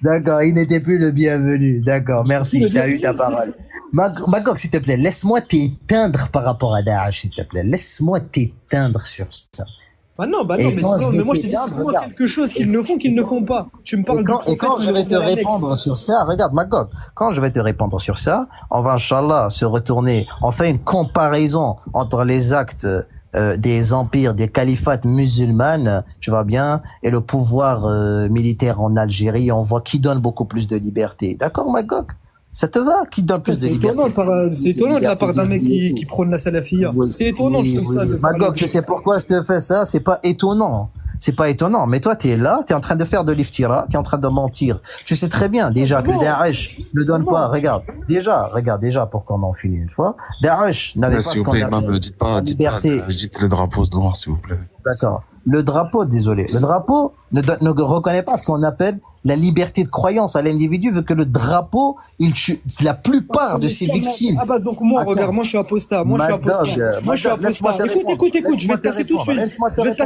D'accord, il n'était plus le bienvenu. D'accord, merci, tu as eu ta parole. Magog, s'il te plaît, laisse-moi t'éteindre par rapport à Daesh, s'il te plaît. Laisse-moi t'éteindre sur ça. Bah non, mais moi je te dis simplement quelque chose qu'ils ne font pas. Tu me parles et quand je vais te répondre sur ça, regarde Magog, quand je vais te répondre sur ça, on va Inch'Allah se retourner, on fait une comparaison entre les actes des empires, des califats musulmanes, tu vois bien, et le pouvoir militaire en Algérie, on voit qui donne beaucoup plus de liberté. D'accord, Magog? Ça te va? Qui donne plus de liberté? C'est étonnant de la part d'un mec qui prône la salafia. C'est étonnant, je trouve ça. Magog, tu sais pourquoi je te fais ça? C'est pas étonnant. C'est pas étonnant. Mais toi, t'es là, t'es en train de faire de l'iftira, t'es en train de mentir. Tu sais très bien, déjà, que Daesh ne donne pas, regarde, déjà, pour qu'on en finisse une fois, Daesh n'avait pas ce qu'on appelle la liberté. Dites le drapeau noir, s'il vous plaît. D'accord. Le drapeau, désolé. Le drapeau ne reconnaît pas ce qu'on appelle la liberté de croyance à l'individu, vu que le drapeau, il tue la plupart de ses victimes. Ah bah donc moi, regarde, moi je suis apostat. Moi je suis apostat. Écoute, je vais te casser tout de suite. Je vais te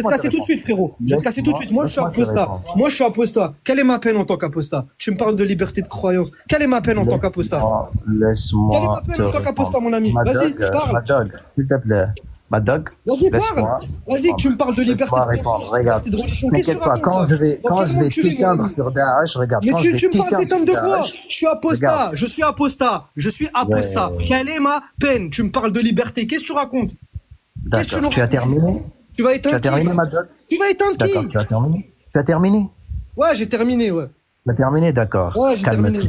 casser tout de suite, frérot. Je vais te casser tout de suite. Moi je suis apostat. Moi je suis apostat. Quelle est ma peine en tant qu'apostat? Tu me parles de liberté de croyance. Quelle est ma peine en tant qu'apostat? Laisse-moi. Quelle est ma peine en tant qu'apostat, mon ami? Vas-y, parle. Madog, s'il te plaît. Madog. Vas-y, parle. Vas-y, tu me parles de liberté de religion. T'inquiète pas, quand je vais t'éteindre sur Daesh, regarde. Mais tu me parles d'éteindre de quoi? Je suis apostat. Quelle est ma peine? Tu me parles de liberté. Qu'est-ce que tu racontes? D'accord. Tu as terminé? Tu vas éteindre qui? Tu as terminé, Madog? Tu vas éteindre qui? D'accord, tu as terminé? Tu as terminé? Ouais, j'ai terminé, ouais. Tu as terminé, d'accord. Ouais, j'ai terminé.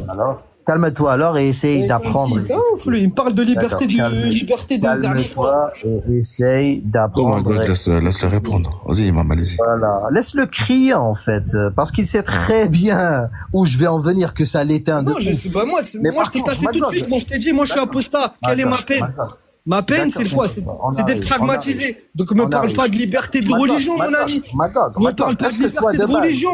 Calme-toi alors et essaye d'apprendre. Il me parle de liberté de Calme-toi et essaye d'apprendre. Laisse-le répondre. Vas-y, Imam, allez-y. Voilà. Laisse-le crier, en fait, parce qu'il sait très bien où je vais en venir, que ça l'éteint de Non, je sais pas, moi je t'ai cassé tout de suite. Moi, je t'ai dit, moi, je suis apostat. Quelle est ma peine? Ma peine, c'est quoi? C'est d'être pragmatisé. Donc, me parle pas de liberté de religion, mon ami. Magog, me parle pas de liberté de religion.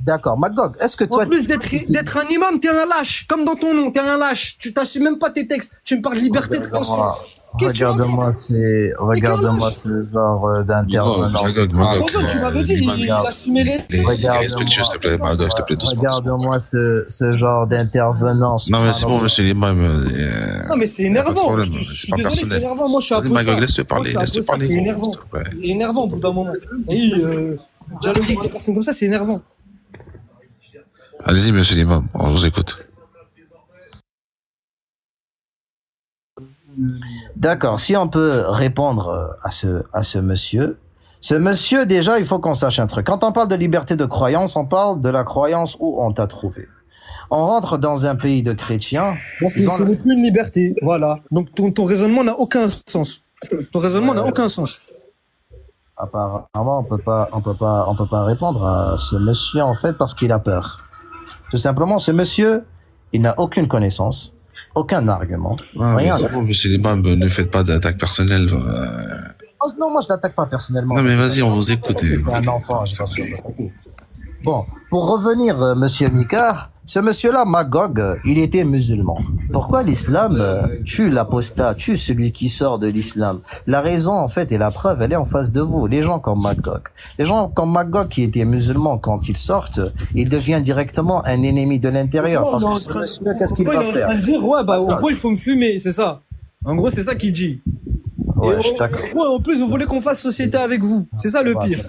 D'accord, Magog, est-ce que toi... En plus d'être un imam, t'es un lâche. Comme dans ton nom, t'es un lâche. Tu t'assumes même pas tes textes. Tu me parles de liberté de conscience. Regarde-moi ce genre d'intervenant. Tu m'avais dit, il assumait les... Respectueux, s'il te plaît, Magog, s'il te plaît, doucement. Regarde-moi ce genre d'intervenance. Non, mais c'est bon, monsieur l'imam. Non, mais c'est énervant. Je suis désolé, c'est énervant. Moi, je suis apostat. Magog, laisse-le parler. C'est énervant. C'est énervant au bout d'un moment. Dialoguer avec des personnes comme ça, c'est énervant. Allez-y, monsieur l'imam, on vous écoute. D'accord, si on peut répondre à ce monsieur. Ce monsieur, déjà, il faut qu'on sache un truc. Quand on parle de liberté de croyance, on parle de la croyance où on t'a trouvé. On rentre dans un pays de chrétiens. Donc, ce n'est plus une liberté, voilà. Donc, ton raisonnement n'a aucun sens. Ton raisonnement n'a aucun sens. Apparemment, on peut pas répondre à ce monsieur, en fait, parce qu'il a peur. Tout simplement, ce monsieur, il n'a aucune connaissance. Aucun argument. Rien. C'est bon, monsieur l'imam, ne faites pas d'attaque personnelle. Non, moi je l'attaque pas personnellement. Non, mais vas-y, on vous écoute. C'est un enfant. Bon, pour revenir, monsieur Mika, ce monsieur-là, Magog, il était musulman. Pourquoi l'islam tue l'apostat, tue celui qui sort de l'islam? La raison, en fait, et la preuve, elle est en face de vous. Les gens comme Magog. Les gens comme Magog qui étaient musulmans, quand ils sortent, il devient directement un ennemi de l'intérieur. Parce que ce monsieur, qu'est-ce qu'il va faire? Il est en train de dire, ouais, bah, en gros, il faut me fumer, c'est ça. En gros, c'est ça qu'il dit. Ouais, en plus, vous voulez qu'on fasse société avec vous. C'est ça le pire.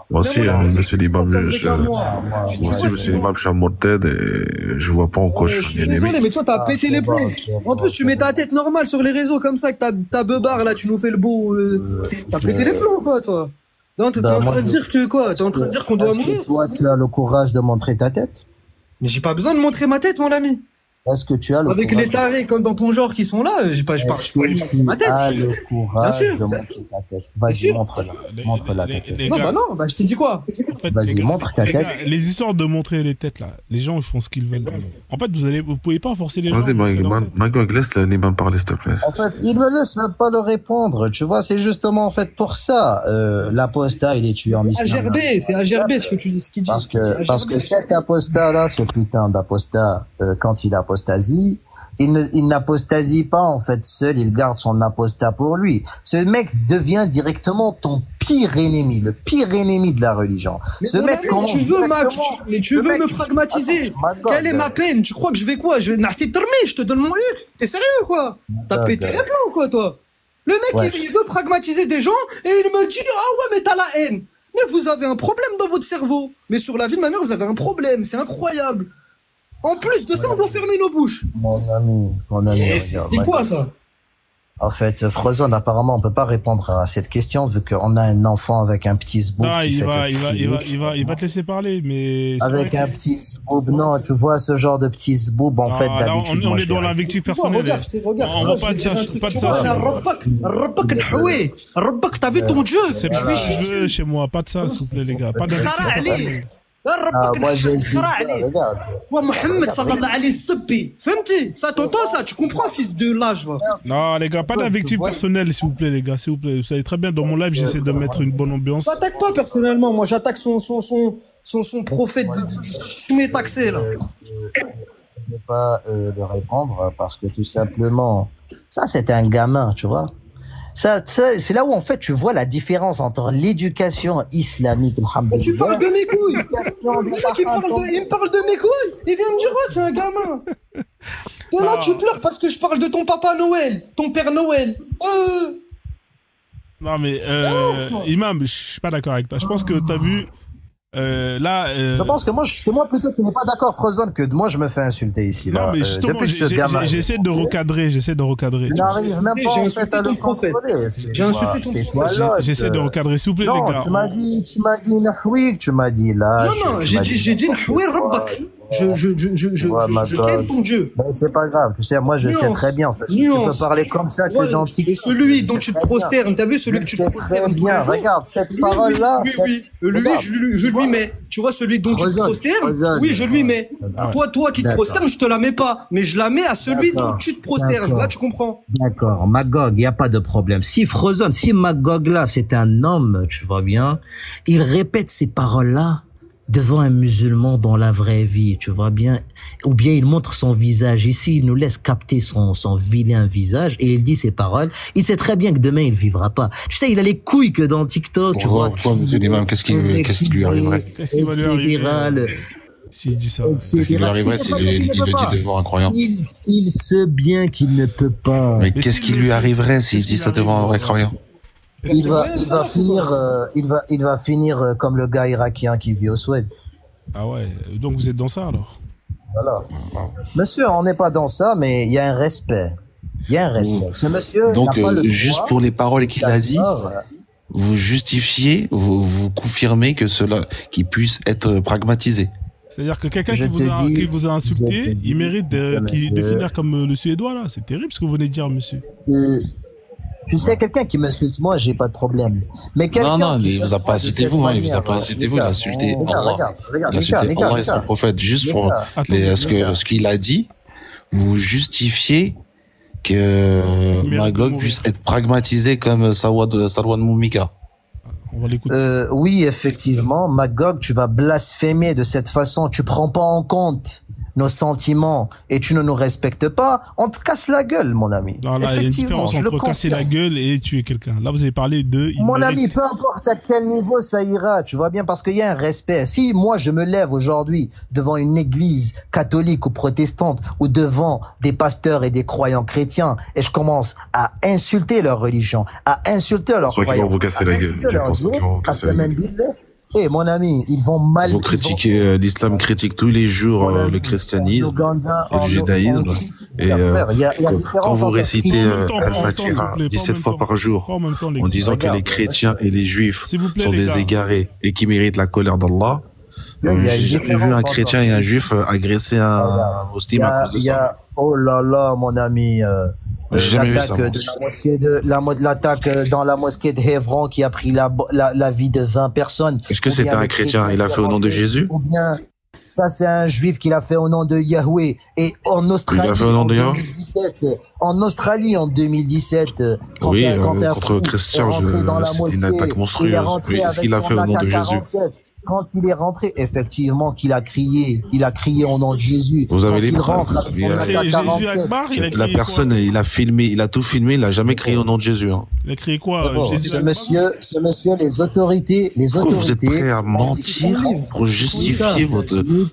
Moi aussi, monsieur l'imam, je suis un mortel et je vois pas en quoi je suis un ennemi. Désolé, mais toi, t'as pété les plombs. En plus, tu mets ta tête normale sur les réseaux comme ça, que t'as beubard, là, tu nous fais le beau. T'as pété les plombs, quoi, toi. Non, t'es en train de dire que quoi? T'es en train de dire qu'on doit mourir? Toi, tu as le courage de montrer ta tête? Mais j'ai pas besoin de montrer ma tête, mon ami. Est-ce que tu as le avec courage les tarés comme dans ton genre qui sont là, je parle ma tête. Tu as le courage de montrer ta tête. Vas-y, montre-la ta tête. Non, je t'ai dit quoi? En fait, vas-y, montre ta tête. Les histoires de montrer les têtes, là, les gens ils font ce qu'ils veulent. En fait, vous pouvez pas forcer les gens. Vas-y, Magog, laisse l'imam parler, s'il te plaît. En fait, il me laisse même pas le répondre. Tu vois, c'est justement en fait pour ça. L'apostat, il est tué en islam. C'est AGRB ce qu'il dit. Parce que cet apostat-là, ce putain d'apostat, quand il apostasie, il n'apostasie pas en fait seul, il garde son apostat pour lui. Ce mec devient directement ton pire ennemi, le pire ennemi de la religion. Mais ce mec, tu veux me pragmatiser. Quelle est ma peine? Tu crois que je vais quoi? Je te donne mon huc. T'es sérieux quoi? T'as pété les plombs quoi toi? Le mec il veut pragmatiser des gens et il me dit ah ouais mais t'as la haine. Mais vous avez un problème dans votre cerveau. Mais sur la vie de ma mère vous avez un problème, c'est incroyable. En plus de ça, on doit fermer nos bouches. Mon ami. C'est quoi ça? En fait, Frozone, apparemment, on peut pas répondre à cette question vu qu'on a un enfant avec un petit zboub Non, qui il fait va, que il va, il crier. va, il va, il va te laisser parler, mais c'est Avec vrai un que- petit zboub, non, tu vois, ce genre de petit zboub, en Non, fait, là, d'habitude, on moi, est je dans les l'invective Tu vois, personnelle. regarde, regarde, On moi, va je pas vais de te dire ça, un truc, pas de tu vois, ça. là, Rabbak Nhaoué, Rabbak, t'as vu ton Dieu? C'est pas ce que je veux chez moi, pas de ça, s'il vous plaît, les gars. Pas de Khara Ali. Ah, moi, j'ai dit, Khara Ali. regarde. Wa Mohamed sallallahu alayhi sabbi. Fahmti? Ça t'entend ça? Tu comprends, fils de lâche, va. Non, les gars, pas d'invective Ouais. personnelle, s'il vous plaît, les gars, s'il vous plaît. Vous savez très bien, dans mon live, j'essaie de mettre une bonne ambiance. J'attaque pas personnellement, moi j'attaque son prophète tu m'es taxé là. Je ne vais pas le répondre parce que tout simplement, ça, c'était un gamin, tu vois. Ça, c'est là où, en fait, tu vois la différence entre l'éducation islamique, Mais tu parles de mes couilles. l'éducation Le mec il me parle de mes couilles. Il vient me dire, oh, tu es un gamin. Et là, tu pleures parce que je parle de ton papa Noël, ton père Noël. Non, mais, Imam, je suis pas d'accord avec toi. Je pense que t'as vu, là, Je pense que moi, c'est moi plutôt qui n'est pas d'accord, Frozone, que moi, je me fais insulter ici. Là. non, mais justement, depuis que ce gamin, j'essaie de recadrer, il n'arrive même pas J'ai en insulté fait à ton le prophète. contrôler. J'ai insulté ton C'est prophète. toi, J'essaie de recadrer, s'il vous plaît, Non, les gars. tu m'as dit Nahwik, tu m'as dit là. Non, j'ai dit Nhaoué Rabbak. Je ken ton Dieu. Ben, c'est pas grave, tu sais, moi je sais Nuance. très bien en fait. Nuance. Tu peux parler comme ça que Voilà. dans Et TikTok. celui dont tu te prosternes, t'as vu celui que tu te C'est très prosternes tous bien, les jours? regarde, cette parole-là. Oui, lui, je lui mets. Tu vois, celui dont tu te Frozone, prosternes, Frozone. oui, je lui mets. Ah. Toi qui te D'accord. prosternes, je te la mets pas. Mais je la mets à celui D'accord. dont tu te prosternes. D'accord. Là, tu comprends. D'accord, Magog, il n'y a pas de problème. Si Frozone, si Magog là, c'est un homme, tu vois bien, il répète ces paroles-là devant un musulman dans la vraie vie, tu vois bien, ou bien il montre son visage ici, il nous laisse capter son vilain visage et il dit ces paroles, il sait très bien que demain il vivra pas. Tu sais, il a les couilles que dans TikTok, tu vois. Pourquoi, monsieur l'imam, qu'est-ce qui lui arriverait? Qu'est-ce qui va lui arriver s'il dit ça? Qu'est-ce qui lui arriverait s'il il le dit devant un croyant? Il sait bien qu'il ne peut pas. Mais qu'est-ce qui lui arriverait s'il dit ça devant un vrai croyant? Il va finir comme le gars irakien qui vit au Suède. Ah ouais, donc vous êtes dans ça alors? Voilà. Monsieur, on n'est pas dans ça, mais il y a un respect. Il y a un respect. Ce monsieur Donc, n'a pas le juste droit pour les paroles qu'il a dit, d'asseoir, vous justifiez, vous confirmez que cela, qui puisse être pragmatisé. C'est-à-dire que quelqu'un Je qui te dis- vous a je insulté, te dis, il mérite de monsieur. finir comme le Suédois là. C'est terrible ce que vous venez de dire, monsieur. Tu sais, quelqu'un qui m'insulte, moi, j'ai pas de problème. Mais quelqu'un Non, qui il se vous a prend pas de insulté cette vous, hein, il vous a manière, pas insulté vous, il a insulté regarde, Allah. regarde, Il a insulté les gars, Allah et son prophète. Juste les pour gars. ce qu'il a dit, vous justifiez que mérite de Magog mourir. puisse être pragmatisé comme Sarwan Moumika. On va l'écouter. Oui, effectivement, Magog, tu vas blasphémer de cette façon. Tu prends pas en compte nos sentiments et tu ne nous respectes pas. On te casse la gueule, mon ami. Non, là, il y a une Effectivement, différence je le entre casser la confirme. gueule et tuer quelqu'un. Là, vous avez parlé de... il Mon mérite- ami, peu importe à quel niveau ça ira, tu vois bien, parce qu'il y a un respect. Si moi je me lève aujourd'hui devant une église catholique ou protestante ou devant des pasteurs et des croyants chrétiens et je commence à insulter leur religion, à insulter leur Je crois qu'ils vont croyance, vous casser à la gueule. insulter Je leur pense pas Dieu, qu'ils vont vous à casser la semaine gueule. biblique, eh mon ami, ils vont mal. Vous critiquez l'islam critique tous les jours Mon ami, le en christianisme Ouganda, et le en- judaïsme. en- Et frère, il y a quand différence vous entre récitez Pas en même temps, pas en même temps, s'il Al-Fatiha vous plaît, pas en 17 même fois temps. par jour, Pas en même temps, les en gars. disant que Regarde, les chrétiens et les juifs S'il vous plaît, sont les des gars. égarés et qui méritent la colère d'Allah, Il y a une j'ai jamais vu différence un entre- chrétien et un juif agresser un Il y musulman à a, cause de il y ça. a- oh là là, mon ami, J'ai jamais vu ça, l'attaque moi. de la mosquée l'attaque dans la mosquée de Hévron qui a pris la vie de 20 personnes. Est-ce que Ou bien c'était un le chrétien? Il a qui fait au nom de rentré, Jésus? Ou bien ça c'est un juif qui l'a fait au nom de Yahweh. Et en Australie, Il a fait au nom en de Yahweh 2017, en Australie en 2017, Oui, quand un contre fou Christian, est rentré dans la c'était une mosquée, attaque il est monstrueuse. rentré Mais est-ce avec qu'il a son fait au nom de Jésus? AK-47. Quand il est rentré, effectivement, qu'il a crié au nom de Jésus. Vous avez Quand les il preuves. rentre avec Il y son a- Et Jésus AK-47. Akbar, il a La crié personne, quoi? il a filmé, il a tout filmé, il a jamais crié au nom de Jésus. Hein. Il a crié quoi? Bon, Jésus ce Akbar monsieur, les autorités, Pourquoi vous êtes prêt à mentir pour justifier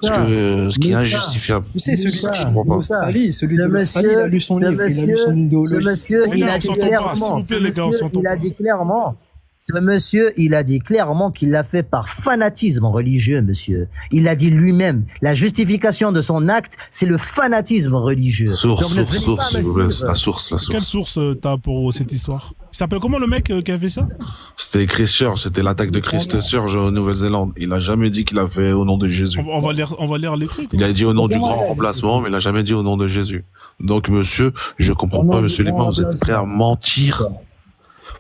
ce qui est injustifiable? Tu sais, celui Je comprends pas. d'Australie, celui d'Australie, il a lu son livre, il a lu son ce idéologie. monsieur, Les il gars, a on dit s'entend pas, s'il clairement, vous plaît, les gars, on s'entend il a pas. dit clairement Ce monsieur, il a dit clairement qu'il l'a fait par fanatisme religieux, monsieur. Il l'a dit lui-même. La justification de son acte, c'est le fanatisme religieux. Source, s'il vous plaît. La source. Quelle source t'as pour cette histoire? Il s'appelle comment le mec qui a fait ça? C'était Christchurch, c'était l'attaque de Christchurch en Nouvelle-Zélande. Il a jamais dit qu'il a fait au nom de Jésus. On va lire les trucs. Il a dit au nom du grand remplacement, mais il a jamais dit au nom de Jésus. Donc, monsieur, je comprends pas, monsieur Liman, vous êtes prêt à mentir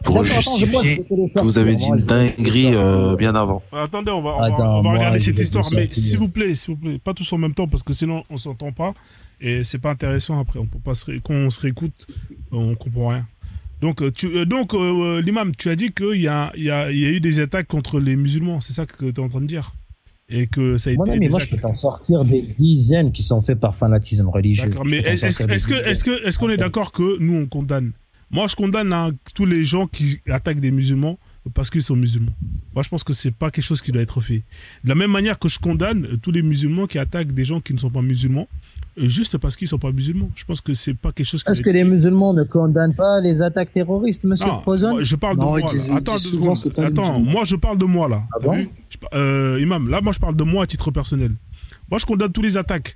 pour justifier que vous avez dit une dinguerie bien avant. Attendez, on va regarder cette histoire, mais s'il vous plaît, pas tous en même temps, parce que sinon on s'entend pas et c'est pas intéressant après. On peut pas quand on se réécoute, on comprend rien. Donc, l'imam, tu as dit qu'il y a eu des attaques contre les musulmans, c'est ça que tu es en train de dire? Et que ça a été moi, je peux t'en sortir des dizaines qui sont faits par fanatisme religieux. D'accord, mais est-ce qu'on est d'accord que nous, on condamne? Moi, je condamne tous les gens qui attaquent des musulmans parce qu'ils sont musulmans. Moi, je pense que c'est pas quelque chose qui doit être fait. De la même manière que je condamne tous les musulmans qui attaquent des gens qui ne sont pas musulmans, juste parce qu'ils ne sont pas musulmans. Je pense que c'est pas quelque chose qui... Est-ce que les musulmans ne condamnent pas les attaques terroristes, monsieur Frozon? Je parle de moi, là. Attends 2 secondes. Attends, moi, je parle de moi, là. Ah bon? Imam, là, moi, je parle de moi à titre personnel. Moi, je condamne tous les attaques.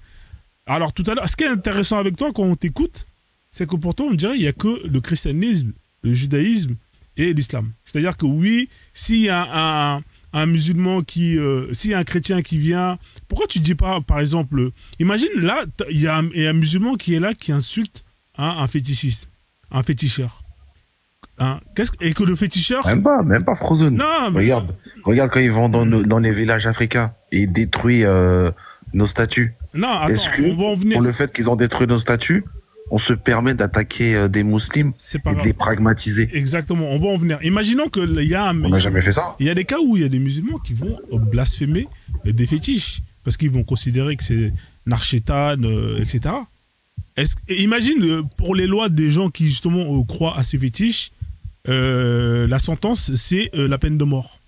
Alors, tout à l'heure, ce qui est intéressant avec toi, quand on t'écoute, c'est que pourtant, on dirait qu'il n'y a que le christianisme, le judaïsme et l'islam. C'est-à-dire que oui, s'il y a un musulman s'il y a un chrétien qui vient, pourquoi tu ne dis pas, par exemple, imagine là, il y a un musulman qui est là, qui insulte un fétichiste, un féticheur. Et que le féticheur... Même pas Frozen. Non, mais... Regarde quand ils vont dans les villages africains et ils détruisent nos statues. Non, attends, est-ce que, pour le fait qu'ils ont détruit nos statues, on se permet d'attaquer des musulmans et de les pragmatiser? Exactement, on va en venir. Imaginons qu'il y a on n'a jamais fait ça. Il y a des cas où il y a des musulmans qui vont blasphémer des fétiches parce qu'ils vont considérer que c'est narchétan, etc. Imagine, pour les lois des gens qui justement croient à ces fétiches, la sentence, c'est la peine de mort.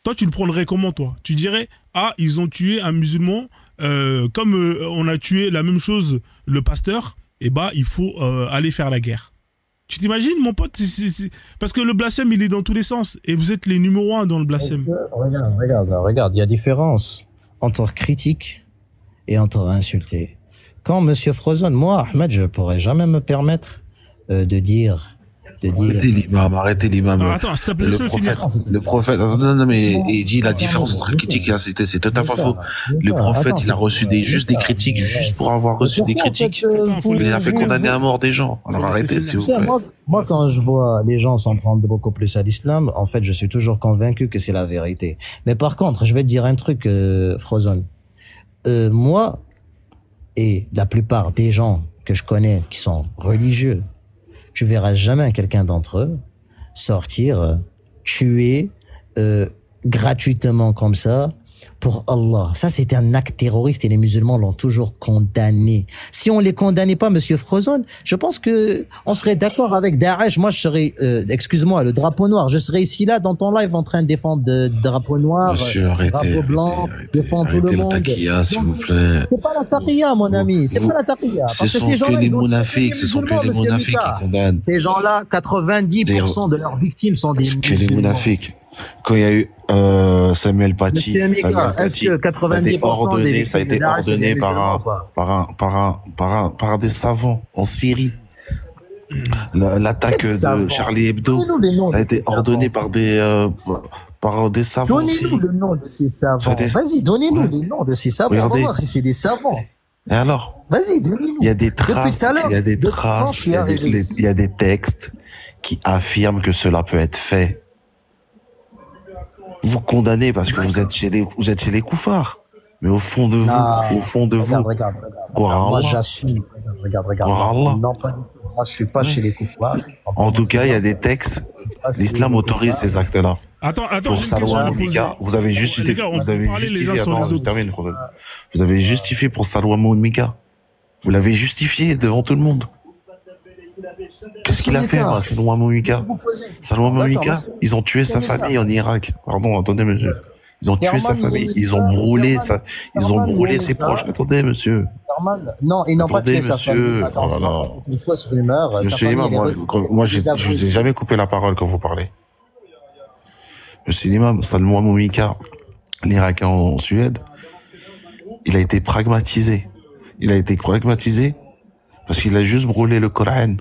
Toi, tu le prendrais comment, toi? Tu dirais, ils ont tué un musulman, comme on a tué la même chose, le pasteur, il faut aller faire la guerre. Tu t'imagines, mon pote? Parce que le blasphème, il est dans tous les sens. Et vous êtes les numéros 1 dans le blasphème. Regarde, il y a différence entre critique et entre insulter. Quand monsieur Frozon, moi, Ahmed, je pourrais jamais me permettre de dire... Arrêtez l'imam. Attends, s'il te plaît, le prophète, non, mais il dit la différence entre critique et insulter, c'est tout à fait faux. Le prophète, il a reçu juste des critiques, juste pour avoir reçu des critiques. Il a fait condamner à mort des gens. Alors arrêtez, s'il vous plaît. Moi, quand je vois les gens s'en prendre beaucoup plus à l'islam, en fait, je suis toujours convaincu que c'est la vérité. Mais par contre, je vais te dire un truc, Frozon. Moi, et la plupart des gens que je connais qui sont religieux, tu verras jamais quelqu'un d'entre eux sortir, tuer gratuitement comme ça pour Allah. Ça, c'est un acte terroriste et les musulmans l'ont toujours condamné. Si on les condamnait pas, monsieur Frozon, je pense que on serait d'accord avec Daesh. Moi, je serais, excuse-moi, le drapeau noir. Je serais ici là dans ton live en train de défendre le drapeau noir, monsieur, drapeau blanc, défendre tout le monde. Le taqiyya, s'il vous plaît. C'est pas la taqiyya, mon ami. C'est pas la taqiyya. Ce sont que les munafiques. Ce sont que les munafiques qui condamnent. Ces gens-là, 90% de leurs victimes sont des musulmans. Que les munafiques. Quand il y a eu Samuel Paty, ça a été ordonné par des savants en Syrie. L'attaque de Charlie Hebdo, ça a été ordonné par des savants. Donnez-nous le nom de ces savants. Vas-y, donnez-nous les noms de ces savants. Regardez. On va voir si c'est des savants. Et alors? Vas-y, donnez-nous. Il y a des traces, il y a des textes qui affirment que cela peut être fait. Vous condamnez parce que vous êtes chez les koufars. Mais au fond de vous, regarde. Moi, j'assume. Regarde. Non, pas du tout. Moi, je suis pas chez les koufars. En tout cas, il y a des textes. L'islam autorise ces actes-là. Attends, pour Salwa Moumika, vous avez justifié, vous avez justifié pour Salwa Moumika. Vous l'avez justifié devant tout le monde. Qu'est-ce qu'il a fait, Salwa Moumika? Salwa Moumika, ils ont tué sa famille en Irak. Pardon, attendez, monsieur. Ils ont tué sa famille. Ils ont brûlé ses proches. Attendez, monsieur. Non, ils n'ont pas tué sa famille. Oh là là. Monsieur Imam, moi, je vous ai jamais coupé la parole quand vous parlez. Monsieur l'imam, Salman Momika, l'Irakien en Suède, il a été pragmatisé. Il a été pragmatisé parce qu'il a juste brûlé le Coran.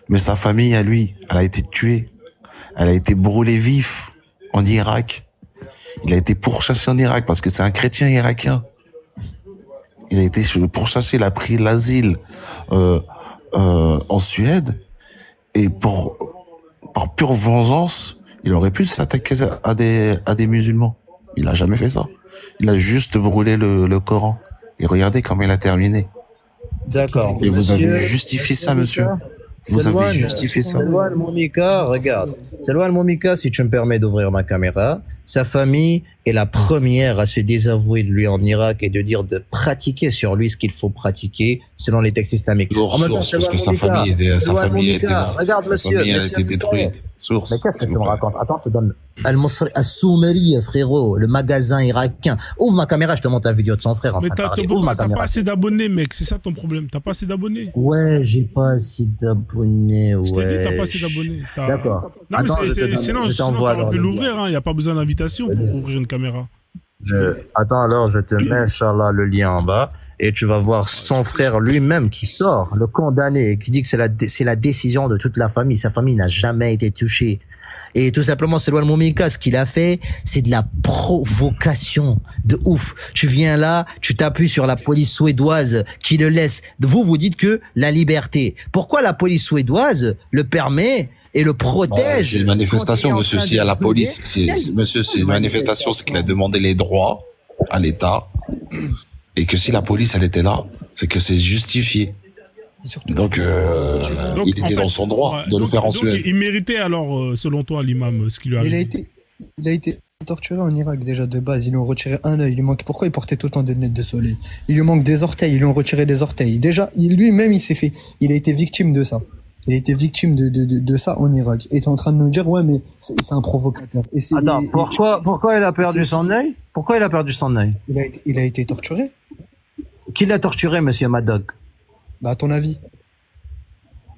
Mais sa famille, à lui, elle a été tuée. Elle a été brûlée vif en Irak. Il a été pourchassé en Irak parce que c'est un chrétien irakien. Il a été pourchassé, il a pris l'asile en Suède. Et par pure vengeance, il aurait pu s'attaquer à des musulmans. Il a jamais fait ça. Il a juste brûlé le Coran. Et regardez comment il a terminé. D'accord. Et vous avez justifié ça, monsieur. Vous avez justifié ça. Selwa Al-Momika, regarde. Selwa Al-Momika, si tu me permets d'ouvrir ma caméra, sa famille est la première à se désavouer de lui en Irak et de dire de pratiquer sur lui ce qu'il faut pratiquer selon les textes islamiques. Source, parce que sa famille était morte. Regarde, Sa monsieur. famille a monsieur, été détruite. Source. Mais qu'est-ce que tu me racontes? Attends, je te donne Al-Mosri, Al-Soumeri, frérot, le magasin irakien. Ouvre ma caméra, je te montre la vidéo de son frère en Mais train de t'as parler. Ouvre ma pas caméra. assez d'abonnés, mec. C'est ça ton problème. T'as pas assez d'abonnés. Ouais, j'ai pas assez d'abonnés, Je t'ai dit, t'as pas ouais. assez d'abonnés. D'accord. Non, mais Attends, sinon, je sinon t'envoie t'aurais alors pu le lien. l'ouvrir, hein. Y a pas besoin d'invitation pour ouvrir une caméra. Attends, alors je te mets, Inch'Allah, le lien en bas et tu vas voir son frère lui-même qui sort, le condamné, qui dit que c'est la décision de toute la famille. Sa famille n'a jamais été touchée. Et tout simplement, Selwa Al-Momika, ce qu'il a fait, c'est de la provocation de ouf. Tu viens là, tu t'appuies sur la police suédoise qui le laisse. Vous dites que la liberté. Pourquoi la police suédoise le permet et le protège? C'est une manifestation, quand il est en monsieur. train Si de à la brûler, police, monsieur, c'est une manifestation, c'est qu'il a demandé les droits à l'État. Et que si la police, elle était là, c'est que c'est justifié. Donc, Donc, il en était fait, dans son droit de le faire en Suède. Il méritait alors, selon toi, l'imam, ce qui lui arrive. Il a été torturé en Irak déjà de base. Ils lui ont retiré un œil. Il lui manque. Pourquoi il portait tout le temps des lunettes de soleil? Il lui manque des orteils. Ils lui ont retiré des orteils. Déjà, lui-même, il s'est fait. Il a été victime de ça. Il a été victime de ça en Irak. Et tu es en train de nous dire, ouais, mais c'est un provocateur. Et Attends, pourquoi il a perdu son œil? Pourquoi il a perdu son œil? Il a été torturé? Qui l'a torturé, monsieur Madog? Bah, à ton avis.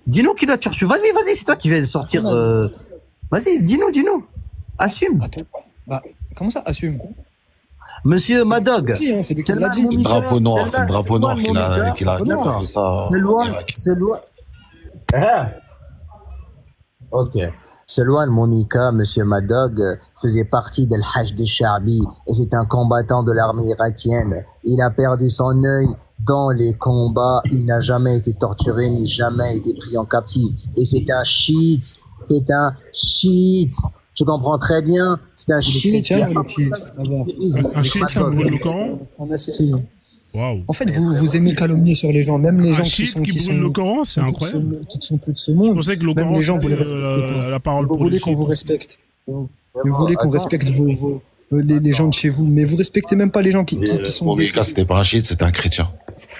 Dis-nous qui l'a torturé. Vas-y, c'est toi qui viens de sortir. Vas-y, dis-nous. Assume. Attends. Bah, comment ça, assume? Monsieur Madog. C'est lui qui l'a dit. C'est le drapeau noir, c'est le drapeau noir qu'il a fait ça. C'est loin. Ok. Selwa Al-Momika, monsieur Madog, faisait partie de l'Hajj de Sha'bi et c'est un combattant de l'armée irakienne. Il a perdu son œil dans les combats. Il n'a jamais été torturé ni jamais été pris en captif. Et c'est un chiite. Tu comprends très bien. C'est un chiite. Un chiite qui brûle le Coran? Waouh. En fait, vous aimez calomnier sur les gens, même les gens qui chiite sont qui brûle le Coran, c'est incroyable. qui sont plus de ce monde. Je pensais que le Même Coran, les gens, vous les c'était respectez pas. la parole Vous pour voulez les qu'on vous chiites. respecte. Vous voulez qu'on respecte les gens de chez vous, mais vous respectez même pas les gens qui sont Momika, c'était pas un chiite, c'était un chrétien.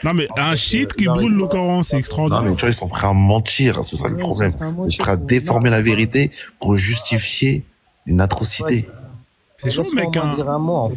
Non, mais un chiite qui brûle le Coran, c'est Non, extraordinaire. mais tu vois, ils sont prêts à mentir, c'est ça le problème. Ils sont prêts à déformer la vérité pour justifier une atrocité. C'est chaud, mec. Hein. Dire un mot, en fait.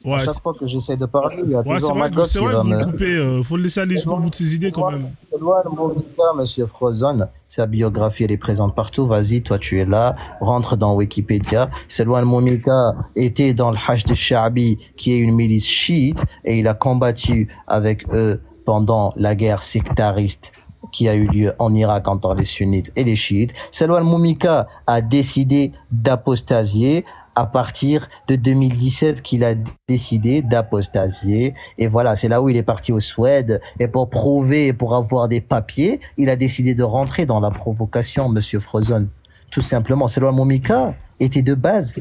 Ouais, À chaque fois que j'essaie de parler, il y a ouais, c'est toujours vrai, Madog c'est qui vrai, va vous me... le coupez. Faut le laisser aller jusqu'au bout de ses idées quand même. Selwa Al-Momika, monsieur Frozon, sa biographie, elle est présente partout. Vas-y, toi, tu es là. Rentre dans Wikipédia. Selwa Al-Momika était dans le Hajj de Sha'bi, qui est une milice chiite, et il a combattu avec eux pendant la guerre sectariste qui a eu lieu en Irak entre les sunnites et les chiites. Selwa Al-Momika a décidé d'apostasier à partir de 2017 qu'il a décidé d'apostasier. Et voilà, c'est là où il est parti au Suède. Et pour prouver, pour avoir des papiers, il a décidé de rentrer dans la provocation, monsieur Frozon. Tout simplement. Selwa Al-Momika était de base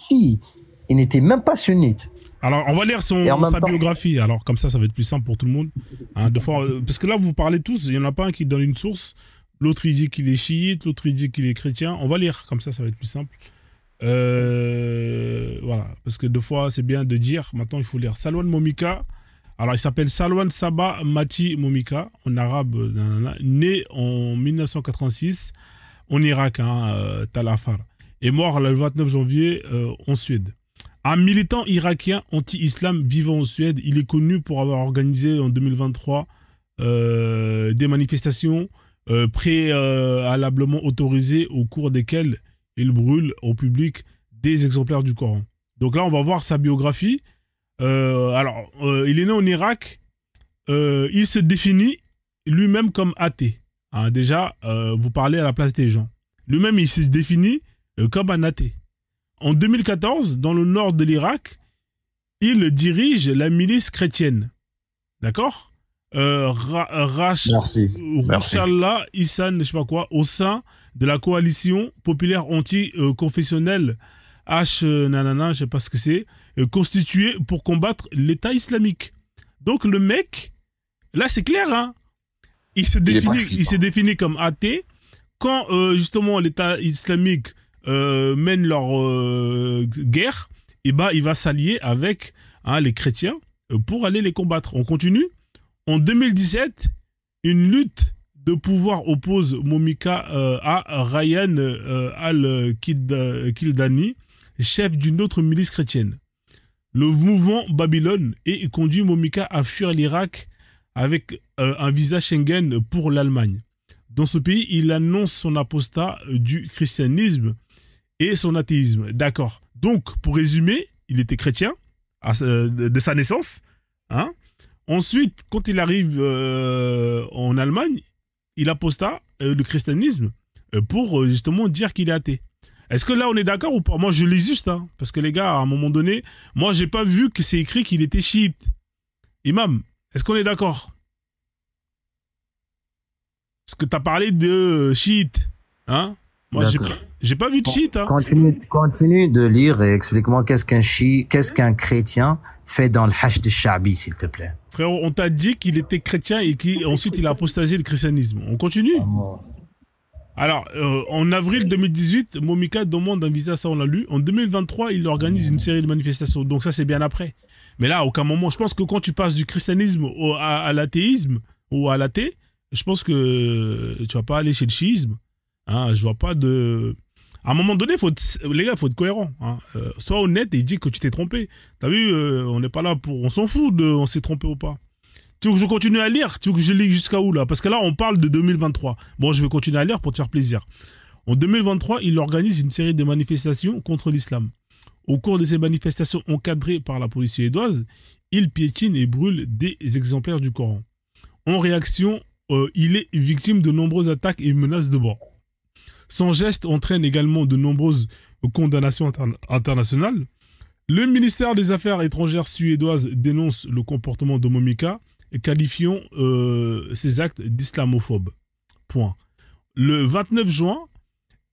chiite. Il n'était même pas sunnite. Alors, on va lire sa biographie. Alors, comme ça va être plus simple pour tout le monde. Hein, parce que là, vous parlez tous, il n'y en a pas un qui donne une source. L'autre, il dit qu'il est chiite. L'autre, il dit qu'il est chrétien. On va lire, comme ça va être plus simple. Voilà, parce que deux fois c'est bien de dire, maintenant il faut lire. Salwan Momika, alors il s'appelle Salwan Sabah Mati Momika, en arabe, né en 1986 en Irak, Tal Afar, et mort le 29 janvier en Suède. Un militant irakien anti-islam vivant en Suède, il est connu pour avoir organisé en 2023 des manifestations préalablement autorisées au cours desquelles il brûle au public des exemplaires du Coran. Donc là, on va voir sa biographie. Il est né en Irak. Il se définit lui-même comme athée. Hein, déjà, vous parlez à la place des gens. Lui-même, il se définit comme un athée. En 2014, dans le nord de l'Irak, il dirige la milice chrétienne. D'accord? Merci. Rachallah Issan, je sais pas quoi, au sein de la coalition populaire anti-confessionnelle je sais pas ce que c'est, constituée pour combattre l'État islamique. Donc le mec, là c'est clair, hein, il se définit comme athée. Quand justement l'État islamique mène leur guerre, et ben il va s'allier avec les chrétiens pour aller les combattre. On continue. En 2017, une lutte de pouvoir oppose Momika à Ryan al-Kildani, chef d'une autre milice chrétienne. Le mouvement Babylone conduit Momika à fuir l'Irak avec un visa Schengen pour l'Allemagne. Dans ce pays, il annonce son apostat du christianisme et son athéisme. D'accord. Donc, pour résumer, il était chrétien de sa naissance. Hein. Ensuite, quand il arrive en Allemagne, il aposta le christianisme pour justement dire qu'il est athée. Est-ce que là on est d'accord ou pas? Moi je lis juste, hein, parce que les gars, à un moment donné, moi j'ai pas vu que c'est écrit qu'il était chiite. Imam, est-ce qu'on est d'accord? Parce que tu as parlé de chiite, hein? Moi j'ai pas vu de chiite. Hein. Continue de lire et explique-moi qu'est-ce qu'un chrétien fait dans le Hajj de Sha'bi, s'il te plaît. Frérot, on t'a dit qu'il était chrétien et qu'ensuite il a apostasé le christianisme. On continue? Alors, en avril 2018, Momika demande un visa, ça on l'a lu. En 2023, il organise une série de manifestations. Donc ça, c'est bien après. Mais là, à aucun moment, je pense que quand tu passes du christianisme à l'athéisme ou à l'athée, je pense que tu vas pas aller chez le chiisme. Hein, je vois pas de... À un moment donné, les gars, il faut être cohérent. Hein. Sois honnête et dis que tu t'es trompé. T'as vu, on n'est pas là pour... On s'en fout de on s'est trompé ou pas. Tu veux que je continue à lire? Tu veux que je lis jusqu'à où là? Parce que là, on parle de 2023. Bon, je vais continuer à lire pour te faire plaisir. En 2023, il organise une série de manifestations contre l'islam. Au cours de ces manifestations encadrées par la police suédoise, il piétine et brûle des exemplaires du Coran. En réaction, il est victime de nombreuses attaques et menaces de mort. Son geste entraîne également de nombreuses condamnations internationales. Le ministère des Affaires étrangères suédoise dénonce le comportement de Momika, qualifiant ces actes d'islamophobes. Point. Le 29 juin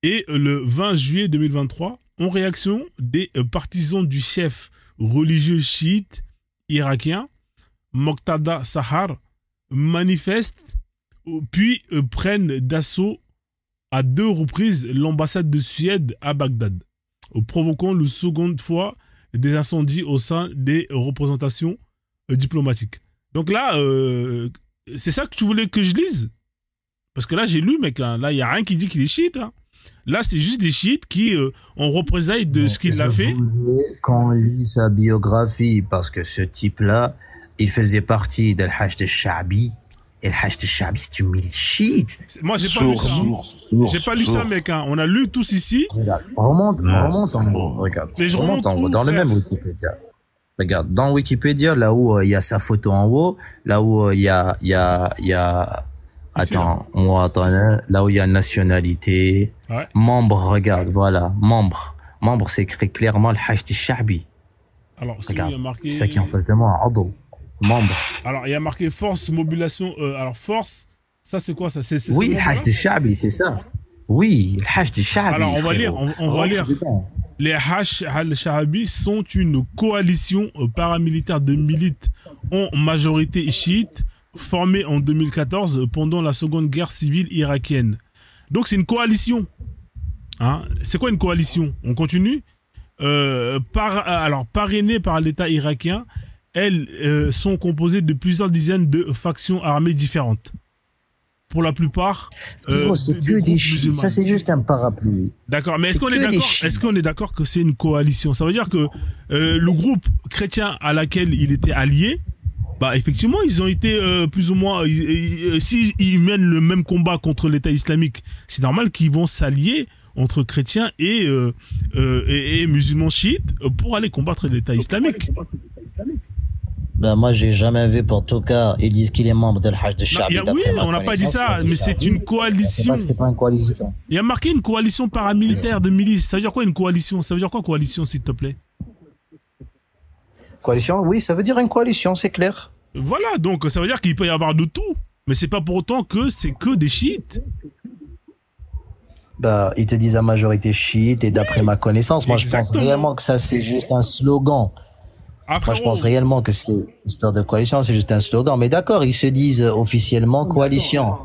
et le 20 juillet 2023, en réaction, des partisans du chef religieux chiite irakien, Moqtada Sahar, manifestent puis prennent d'assaut à 2 reprises l'ambassade de Suède à Bagdad, provoquant une seconde fois des incendies au sein des représentations diplomatiques. Donc là, c'est ça que tu voulais que je lise? Parce que là, j'ai lu, mec. Là, il n'y a rien qui dit qu'il est chiite. Hein. Là, c'est juste des chiites qui, en représailles de ce qu'il a fait. Quand on lit sa biographie, parce que ce type-là, il faisait partie de l'Hajj de Sha'bi. Et l'Hajj de Sha'bi, c'est une milice chiite. Moi, j'ai pas lu ça. J'ai pas lu ça, mec. Hein. On a lu tous ici. Remonte en haut. Regarde. Mais je remonte en haut, dans le même Wikipédia. Regarde, dans Wikipédia, là où il y a sa photo en haut, là où il y a attends, là où il y a nationalité, ouais. Membre, regarde, voilà, membre, c'est écrit clairement le Hajj de Sha'bi. Alors, regarde, il y a marqué... c'est ça qui est en face de moi, Ado, membre. Alors, il y a marqué force, mobilisation, alors force, ça c'est quoi ça? Oui, le Hajj de Sha'bi, c'est ça. Oui, le Hajj de Sha'bi. Alors, on va lire, on va lire. Les Hajj al-Sha'bi sont une coalition paramilitaire de milites en majorité chiite formée en 2014 pendant la seconde guerre civile irakienne. Donc c'est une coalition. Hein? C'est quoi une coalition? On continue. Alors parrainées par l'État irakien, elles sont composées de plusieurs dizaines de factions armées différentes. Pour la plupart, c'est que des chiites. Ça, c'est juste un parapluie. D'accord, mais est-ce qu'on est d'accord que c'est une coalition? Ça veut dire que le groupe chrétien à laquelle il était allié, bah effectivement, ils ont été plus ou moins, s'ils mènent le même combat contre l'État islamique, c'est normal qu'ils vont s'allier entre chrétiens et musulmans chiites pour aller combattre l'État islamique. Ben, moi, j'ai jamais vu, pour tout cas, ils disent qu'il est membre de l'Hajj de Sha'bi. Oui, on n'a pas dit ça, mais c'est une coalition. C'était pas une coalition. Il y a marqué une coalition paramilitaire de milices. Ça veut dire quoi une coalition? Ça veut dire quoi coalition, s'il te plaît? Coalition, oui, ça veut dire une coalition, c'est clair. Voilà, donc ça veut dire qu'il peut y avoir de tout. Mais c'est pas pour autant que c'est que des chiites. Bah, ils te disent la majorité chiite, et d'après ma connaissance, moi, je pense réellement que ça, c'est juste un slogan. Moi, je pense réellement que c'est histoire de coalition, c'est juste un slogan. Mais d'accord, ils se disent officiellement coalition.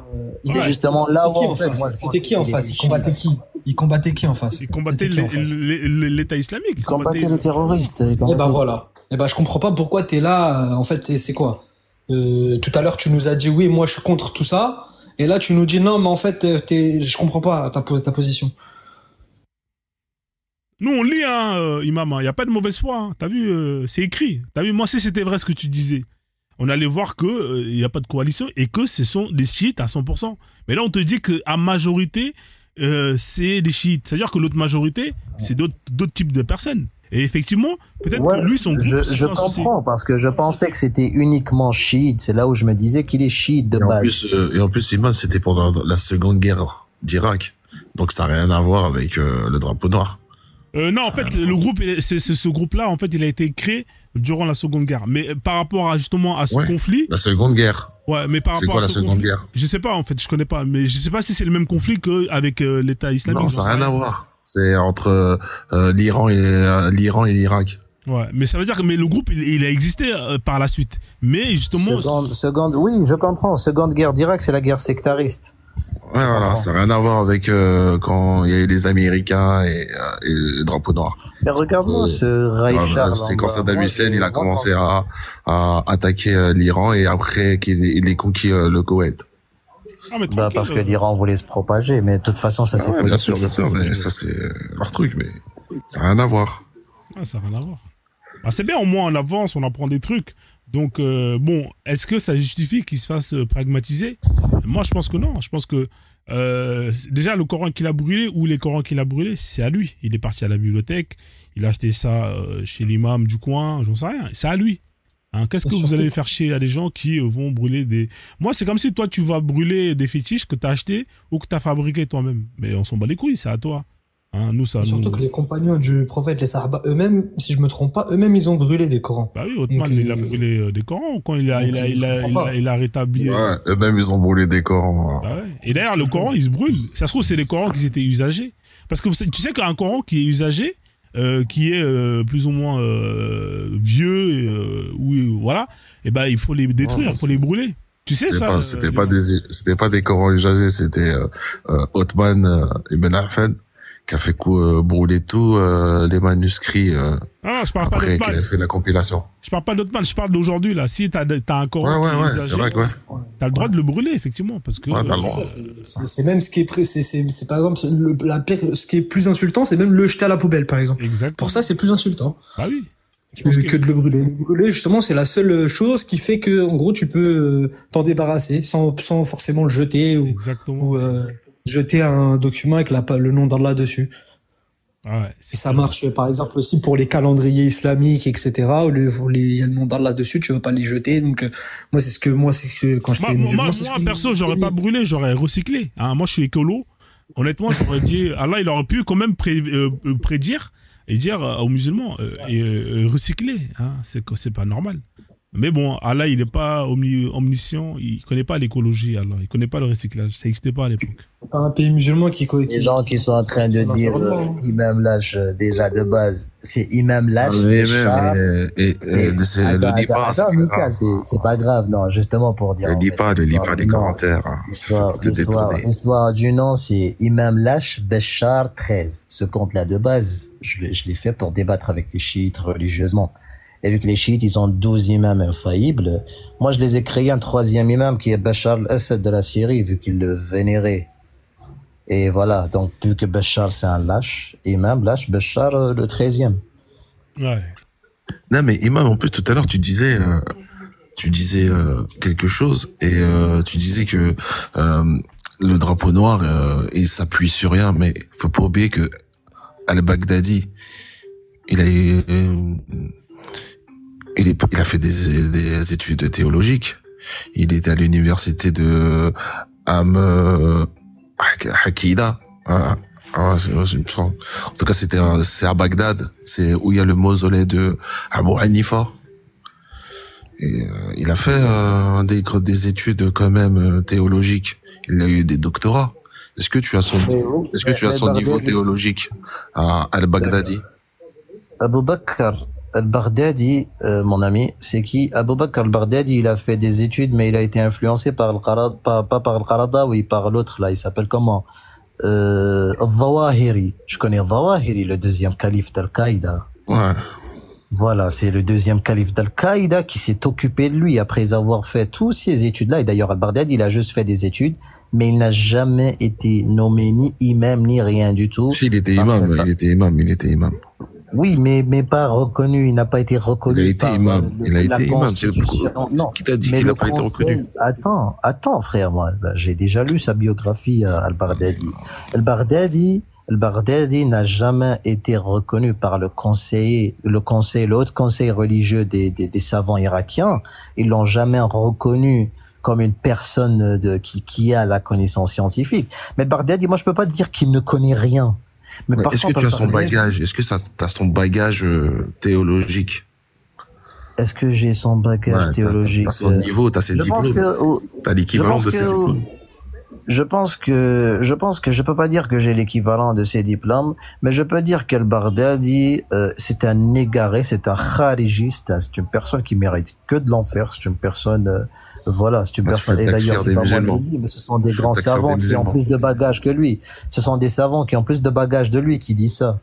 C'est justement là où, en fait, c'était qui en face? Ils combattaient qui? Ils combattaient qui en face? Ils combattaient l'État islamique. Ils combattaient les terroristes. Et ben voilà. Et ben je comprends pas pourquoi t'es là. En fait, c'est quoi? Tout à l'heure, tu nous as dit oui, moi je suis contre tout ça. Et là, tu nous dis non, mais en fait, je comprends pas ta position. Nous, on lit, Imam, il n'y a pas de mauvaise foi. Hein. T'as vu, c'est écrit. T'as vu, moi, si c'était vrai ce que tu disais, on allait voir qu'il n'y a pas de coalition et que ce sont des chiites à 100%. Mais là, on te dit qu'à majorité, c'est des chiites. C'est-à-dire que l'autre majorité, c'est d'autres types de personnes. Et effectivement, peut-être que lui, son groupe... Je comprends, parce que je pensais que c'était uniquement chiite. C'est là où je me disais qu'il est chiite de base. Et en plus, Imam, c'était pendant la seconde guerre d'Irak. Donc ça n'a rien à voir avec le drapeau noir. Non, en fait, le groupe, ce groupe-là, en fait, il a été créé durant la Seconde Guerre. Mais par rapport à justement à ce conflit. La Seconde Guerre. Ouais, mais par rapport à ce Seconde Guerre. Je sais pas, en fait, je connais pas, mais je sais pas si c'est le même conflit qu'avec l'État islamique. Non, ça n'a rien à voir. C'est entre l'Iran et l'Irak. Ouais, mais ça veut dire que le groupe, il a existé par la suite. Mais justement. Oui, je comprends. Seconde guerre d'Irak, c'est la guerre sectariste. Ouais, voilà, ça n'a rien à voir avec quand il y a eu les Américains et le drapeau noir. Mais regarde-moi ce Raïchar. C'est quand Saddam Hussein, il a commencé à attaquer l'Iran et après qu'il ait conquis le Koweït. Parce que l'Iran voulait se propager, mais de toute façon, ça c'est bien sûr, mais ça c'est leur truc, mais ça n'a rien à voir. Ah, ça n'a rien à voir. Bah, c'est bien, au moins on avance, on apprend des trucs. Donc, bon, est-ce que ça justifie qu'il se fasse pragmatiser? Moi, je pense que non. Je pense que déjà, le Coran qu'il a brûlé ou les Corans qu'il a brûlés, c'est à lui. Il est parti à la bibliothèque, il a acheté ça chez l'imam du coin, j'en sais rien. C'est à lui. Hein, qu'est-ce que vous allez faire chier à des gens qui vont brûler des... Moi, c'est comme si toi, tu vas brûler des fétiches que tu as achetés ou que tu as fabriqués toi-même. Mais on s'en bat les couilles, c'est à toi. Hein, surtout que les compagnons du prophète, les Sahaba eux-mêmes, si je me trompe pas, eux-mêmes ils ont brûlé des Corans. Bah oui, Othman il a brûlé des Corans quand il a rétabli. Ouais, eux-mêmes ils ont brûlé des Corans. Bah ouais. Et d'ailleurs le Coran il se brûle. Ça se trouve c'est les Corans qui étaient usagés. Parce que tu sais qu'un Coran qui est usagé, qui est plus ou moins vieux, voilà, et ben il faut les détruire, il faut les brûler. Tu sais ça. C'était pas des Corans usagés, c'était Othman Ibn Affan qui a fait brûler tous les manuscrits après qu'il a fait la compilation. Je parle pas d'Othman, je parle d'aujourd'hui là. Si t'as un Coran c'est vrai quoi. T'as le droit de le brûler effectivement parce que c'est même ce qui est c'est par exemple ce qui est plus insultant, c'est même le jeter à la poubelle par exemple. Exactement. Pour ça c'est plus insultant. Bah oui. Que de le brûler. Le brûler, justement, c'est la seule chose qui fait que, en gros, tu peux t'en débarrasser sans forcément le jeter ou jeter un document avec le nom d'Allah dessus. Ah ouais, et ça marche, par exemple, aussi pour les calendriers islamiques, etc. Où il y a le nom d'Allah dessus, tu vas pas les jeter. Donc, moi, c'est ce que quand j'étais musulman, moi, perso, j'aurais pas brûlé, j'aurais recyclé. Hein, moi, je suis écolo. Honnêtement, j'aurais dit, Allah, il aurait pu quand même prédire et dire aux musulmans recycler, hein, c'est pas normal. Mais bon, Allah, il n'est pas omniscient, il connaît pas l'écologie, Allah, il connaît pas le recyclage, ça n'existait pas à l'époque. Un pays musulman qui les gens qui sont en train de dire Imam Lâche déjà de base, c'est Imam Lâche. C'est le Lipa. C'est pas grave, non, justement pour dire. Le Lipa, les commentaires. L'histoire du nom, c'est Imam Lâche Béchar 13. Ce compte-là de base, je l'ai fait pour débattre avec les chiites religieusement. Et vu que les chiites, ils ont 12 imams infaillibles, moi je les ai créés un 3e imam qui est Bachar al-Assad de la Syrie, vu qu'il le vénérait. Et voilà, donc vu que Bachar c'est un lâche, imam lâche, Bachar le 13e. Ouais. Non mais imam, en plus tout à l'heure tu disais quelque chose et tu disais que le drapeau noir, il s'appuie sur rien, mais faut pas oublier que Al-Baghdadi, il a eu, il a fait des études théologiques. Il était à l'université de Hakida. En tout cas, c'est à Bagdad. C'est où il y a le mausolée de Abu Hanifa. Et il a fait des études quand même théologiques. Il a eu des doctorats. Est-ce que tu as son niveau théologique à Al-Baghdadi? Abu Bakr al-Baghdadi, mon ami, c'est qui? Abu Bakr al-Baghdadi, il a fait des études, mais il a été influencé par pas par al-Qaradawi, par l'autre là, il s'appelle comment? Al-Zawahiri. Je connais Al-Zawahiri, le deuxième calife d'Al-Qaïda. Ouais. Voilà, c'est le deuxième calife d'Al-Qaïda qui s'est occupé de lui après avoir fait tous ces études-là. Et d'ailleurs, al-Baghdadi, il a juste fait des études, mais il n'a jamais été nommé ni imam, ni rien du tout. Si, il était imam. Oui, mais pas reconnu, il n'a pas été reconnu. Il a été imam, Non, qui t'a dit mais qu'il le n'a pas été reconnu? Attends, frère, moi, j'ai déjà lu sa biographie, al-Baghdadi. Al-Baghdadi n'a jamais été reconnu par le haut conseil religieux des savants irakiens. Ils l'ont jamais reconnu comme une personne qui a la connaissance scientifique. Mais al-Baghdadi, moi, je peux pas te dire qu'il ne connaît rien. Mais Ouais, par est-ce que contre, tu as son bagage? Est-ce que t'as son bagage théologique? est-ce que j'ai son bagage Ouais, théologique? t'as son niveau, t'as ses Je pense diplômes. que, T'as l'équivalent je de pense ses que, diplômes. je pense que je peux pas dire que j'ai l'équivalent de ces diplômes, mais je peux dire qu'Al-Baghdadi, c'est un égaré, c'est un kharijiste, c'est une personne qui mérite que de l'enfer, c'est une personne, voilà, c'est une Bah, tu personne, fais et le d'ailleurs, takfir c'est des pas moi qui le musulmans. dis, mais ce sont des Tu fais le grands takfir savants des qui ont musulmans. plus de bagages que lui. Ce sont des savants qui ont plus de bagages de lui qui disent ça.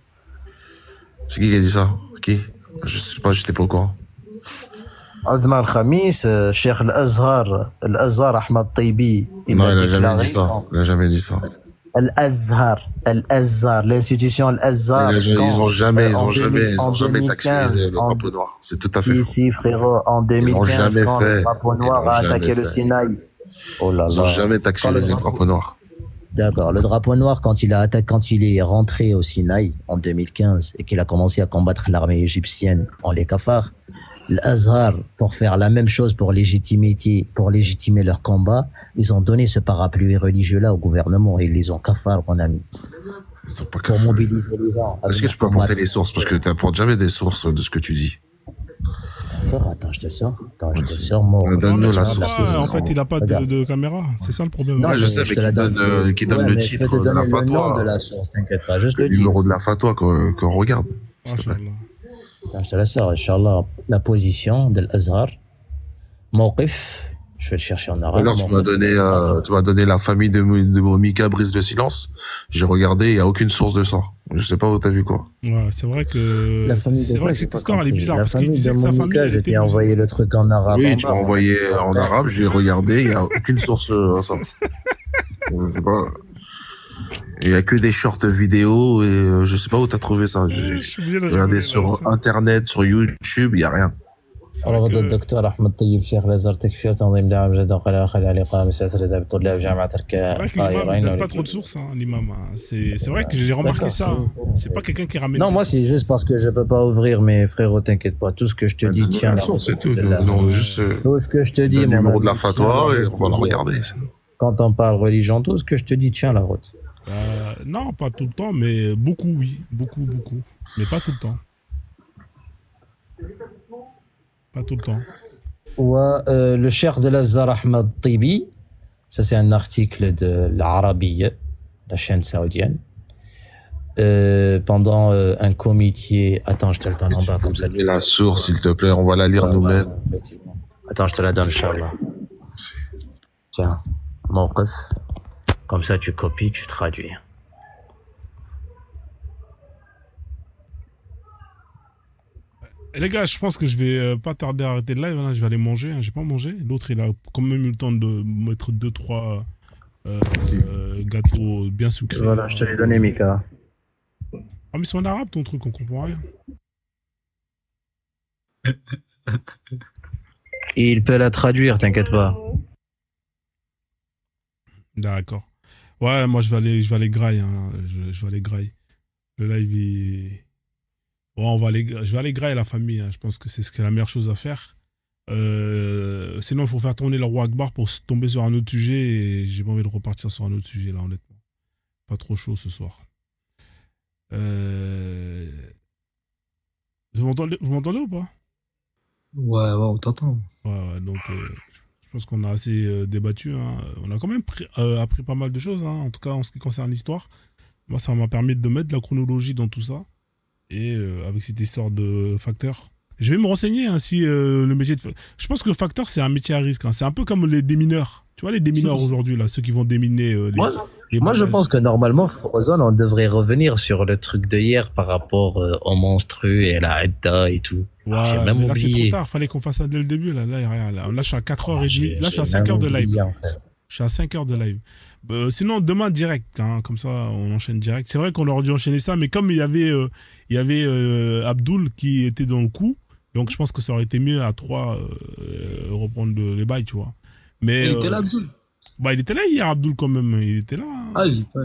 C'est qui a dit ça? Qui? Je sais pas, j'étais pas au courant. Azmar Khamis, Cheikh Al-Azhar Ahmad Taibi, Non, il a jamais dit ça. Il a jamais dit ça. Al-Azhar, l'institution Al-Azhar. Ils ont jamais en taxurisé 2015, le drapeau noir. C'est tout à fait faux. ici, frérot, en Ils l'ont 2015, jamais quand fait. le drapeau Ils noir l'ont a jamais attaqué le fait. Sinaï. Oh là Ils ont là. jamais taxurisé le drapeau noir. D'accord. Le drapeau noir, quand il est rentré au Sinaï en 2015 et qu'il a commencé à combattre l'armée égyptienne en les cafards, l'Azhar, pour faire la même chose pour légitimer leur combat, ils ont donné ce parapluie religieux-là au gouvernement et ils les ont cafards, mon ami. Ils sont pas Pour cafards. mobiliser les gens. Est-ce que tu peux apporter les sources? Parce que tu n'apportes jamais des sources de ce que tu dis. D'accord, attends, je te sors. Moi. Donne-nous la Ah, source. en fait, il a pas Regarde. de caméra. C'est ça le problème. Non, je sais, mais qui donne le titre de la fatwa. de la source, t'inquiète pas, juste Le le titre. numéro de la fatwa qu'on regarde. S'il te plaît. Machallah. Attends, je te la sors, Inch'Allah. La position de l'Azhar. Mawqif. Je vais le chercher en arabe. Alors, tu m'as donné la famille de Momika brise le silence. J'ai regardé, il n'y a aucune source de ça. Je sais pas où t'as vu quoi. Ouais, c'est vrai que La famille c'est de vrai quoi, que j'ai cette pas histoire elle est compris. bizarre La parce qu'il famille disait de que sa famille Monica, elle je était t'ai envoyé le truc en arabe. Oui, en tu bas. m'as envoyé en arabe, j'ai regardé, il n'y a aucune source à ça. Je sais pas. Il y a que des shorts vidéo et je sais pas où t'as trouvé ça. J'ai Je suis obligé de regardé regarder sur ça. internet, sur YouTube, il y a rien. C'est vrai رفض que- الدكتور أحمد طيب شيخ الأزهر تكفير تنظيم دعم جدة وقال خلال الإقامة سيتردد بطلاب جامعة C'est vrai que l'imam il donne pas trop de sources, hein, l'imam. Hein. C'est vrai que j'ai remarqué ça. Hein. C'est pas quelqu'un qui ramène. Non, des moi, sources. c'est juste parce que je peux pas ouvrir, mais frérot, t'inquiète pas. Tout ce que je te dis, tiens la route. C'est tout. Non, juste Tout ce que je te dis, le mon numéro ami, de la tiens fatwa et route. on va le regarder. Quand on parle religion, tout ce que je te dis, tiens la route. Non, pas tout le temps, mais beaucoup, oui. Beaucoup. Mais pas tout le temps. Pas tout le temps. Ouais, le cheikh de l'Azhar Ahmad Tibi, ça c'est un article de l'Arabiyya, la chaîne saoudienne. Pendant un comité. Attends, je te le donne en bas comme ça. Donne la source, s'il te plaît, on va la lire nous-mêmes. Attends, je te la donne, Inch'Allah. Tiens, Mawqif. Comme ça, tu copies, tu traduis. Et les gars, je pense que je vais pas tarder à arrêter le live. Là, je vais aller manger. Hein. J'ai pas mangé. L'autre, il a quand même eu le temps de mettre 2-3 gâteaux bien sucrés. Voilà, je te l'ai donné, Mika. Ah, mais c'est en arabe ton truc, on comprend rien. Et il peut la traduire, t'inquiète pas. D'accord. Ouais, moi je vais aller graille. Hein. Je vais aller graille. Le live, ouais, je vais aller graille la famille. Hein. Je pense que c'est la meilleure chose à faire. Sinon, il faut faire tourner le roi Akbar pour tomber sur un autre sujet. Et j'ai pas envie de repartir sur un autre sujet là, honnêtement. Pas trop chaud ce soir. Vous m'entendez ou pas? Ouais, on t'entend. Ouais, donc je pense qu'on a assez débattu. Hein. On a quand même appris pas mal de choses, hein, en tout cas en ce qui concerne l'histoire. Moi, ça m'a permis de mettre de la chronologie dans tout ça. Et avec cette histoire de facteur. Je vais me renseigner hein, si le métier de... Je pense que facteur, c'est un métier à risque. Hein. C'est un peu comme les démineurs. Tu vois, les démineurs aujourd'hui, là, ceux qui vont déminer Moi, je pense que normalement, Frozone, on devrait revenir sur le truc de hier par rapport aux monstrueux et à la Edda et tout. Ouais, j'ai même là, c'est oublié. trop tard. Fallait qu'on fasse ça dès le début. Là, il y a rien. Là, je suis à 4h30. Là, je suis à 5h de live. Je suis à 5h de live. Sinon, demain, direct. Hein, comme ça, on enchaîne direct. C'est vrai qu'on aurait dû enchaîner ça, mais comme il y avait Abdul qui était dans le coup, donc je pense que ça aurait été mieux à 3 reprendre les bails, tu vois. Mais, Il était là, Abdul. Bah, il était là hier, Abdul, quand même. Il était là. Hein. Ah,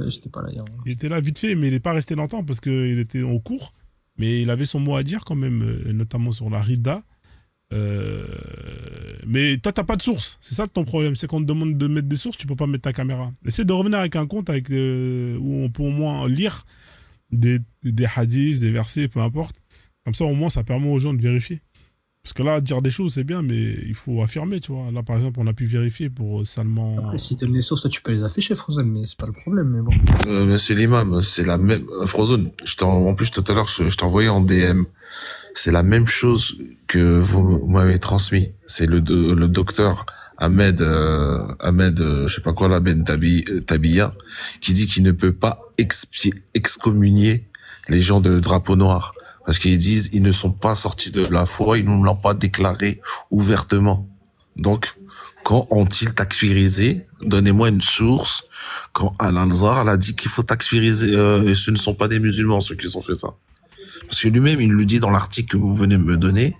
j'étais pas là hier. Il était là vite fait, mais il n'est pas resté longtemps parce qu'il était en cours. Mais il avait son mot à dire quand même, notamment sur la Rida. Mais toi, t'as pas de source. C'est ça ton problème. C'est qu'on te demande de mettre des sources, tu peux pas mettre ta caméra. Essaie de revenir avec un compte où on peut au moins lire des hadiths, des versets, peu importe. Comme ça, au moins, ça permet aux gens de vérifier. Parce que là, dire des choses, c'est bien, mais il faut affirmer, tu vois. Là, par exemple, on a pu vérifier pour Salman... Après, si t'as les sources, toi, tu peux les afficher, Frozone, mais c'est pas le problème, mais bon. Monsieur l'imam, c'est la même... Frozone, en plus, tout à l'heure, je t'ai envoyé en DM. C'est la même chose que vous m'avez transmis. C'est le docteur Ahmed, je sais pas quoi, là, Ben Tabiya, qui dit qu'il ne peut pas excommunier les gens de drapeau noir. Parce qu'ils disent, ils ne sont pas sortis de la foi, ils ne l'ont pas déclaré ouvertement. Donc, quand ont-ils takfirisé? Donnez-moi une source. Quand Al-Azhar, elle a dit qu'il faut takfiriser, ce ne sont pas des musulmans, ceux qui ont fait ça. Parce que lui-même, il le dit dans l'article que vous venez de me donner,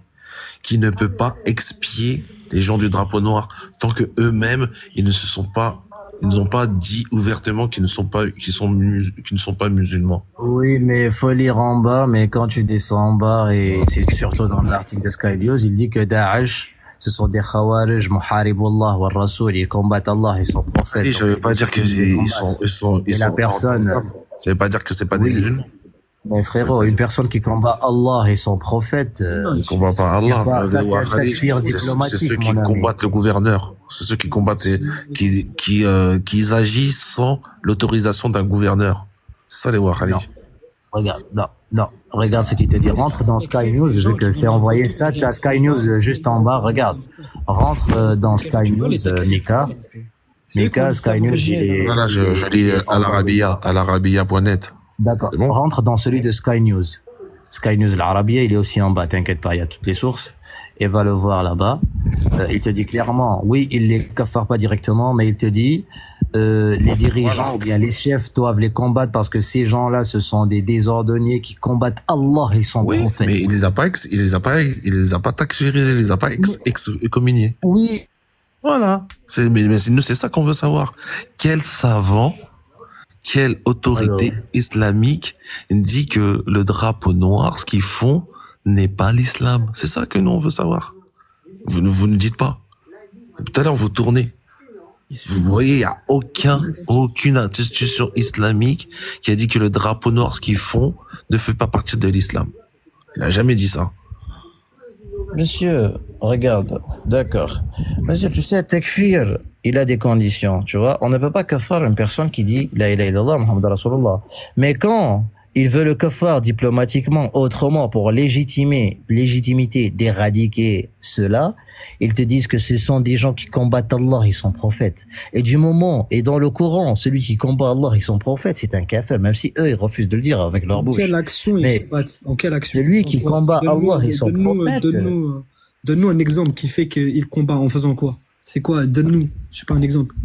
qu'il ne peut pas expier les gens du drapeau noir tant que eux-mêmes, ils n'ont pas dit ouvertement qu'ils ne sont pas musulmans. Oui, mais faut lire en bas, mais quand tu descends en bas, et c'est surtout dans l'article de Sky News, il dit que Daesh, ce sont des khawarij, muharibullah wa rasoul, ils combattent Allah et son prophète. Et je veux pas dire qu'ils sont la personne. Ça veut pas dire que c'est pas des musulmans. Mais frérot, une personne qui combat Allah et son prophète, ils combattent pas Allah. Ça, c'est un takfir C'est diplomatique, ceux qui mon ami. combattent le gouverneur. C'est ceux qui combattent, qui agissent sans l'autorisation d'un gouverneur. C'est ça les Wahhabis. Non. Regarde ce qu'il te dit. Rentre dans Sky News, vu que je t'ai envoyé ça. Tu as Sky News juste en bas. Regarde. Rentre dans Sky News, Mika. Mika, Sky News, il est... Voilà, je lis al-arabia.net. D'accord. C'est bon. Rentre dans celui de Sky News. Sky News l'Arabia, il est aussi en bas. T'inquiète pas, il y a toutes les sources. Et va le voir là-bas. Il te dit clairement, oui, il les kaffare pas directement, mais il te dit, les dirigeants ou bien les chefs doivent les combattre parce que ces gens-là, ce sont des désordonniers qui combattent Allah et son prophète. Mais il les a pas takfirisés, il les a pas excommuniés. Oui. Voilà. Mais nous, c'est ça qu'on veut savoir. Quel savant, quelle autorité islamique dit que le drapeau noir, ce qu'ils font, n'est pas l'islam? C'est ça que nous, on veut savoir. Vous ne dites pas. Tout à l'heure, vous tournez. Vous voyez, il n'y a aucune institution islamique qui a dit que le drapeau noir, ce qu'ils font, ne fait pas partie de l'islam. Il n'a jamais dit ça. Monsieur, regarde, d'accord. Monsieur, tu sais, takfir, il a des conditions, tu vois. On ne peut pas kafar une personne qui dit la ilaha illallah, Muhammad Rasulullah. Mais quand il veut le kafar diplomatiquement, autrement, pour légitimité d'éradiquer cela, ils te disent que ce sont des gens qui combattent Allah et son prophète. Et du moment, et dans le Coran, celui qui combat Allah et son prophète, c'est un kafir, même si eux, ils refusent de le dire avec leur bouche. En quelle action Celui qui combat Allah et son prophète. Donne-nous un exemple qui fait qu'il combat en faisant quoi? C'est quoi? Donne-nous, je sais pas, un exemple.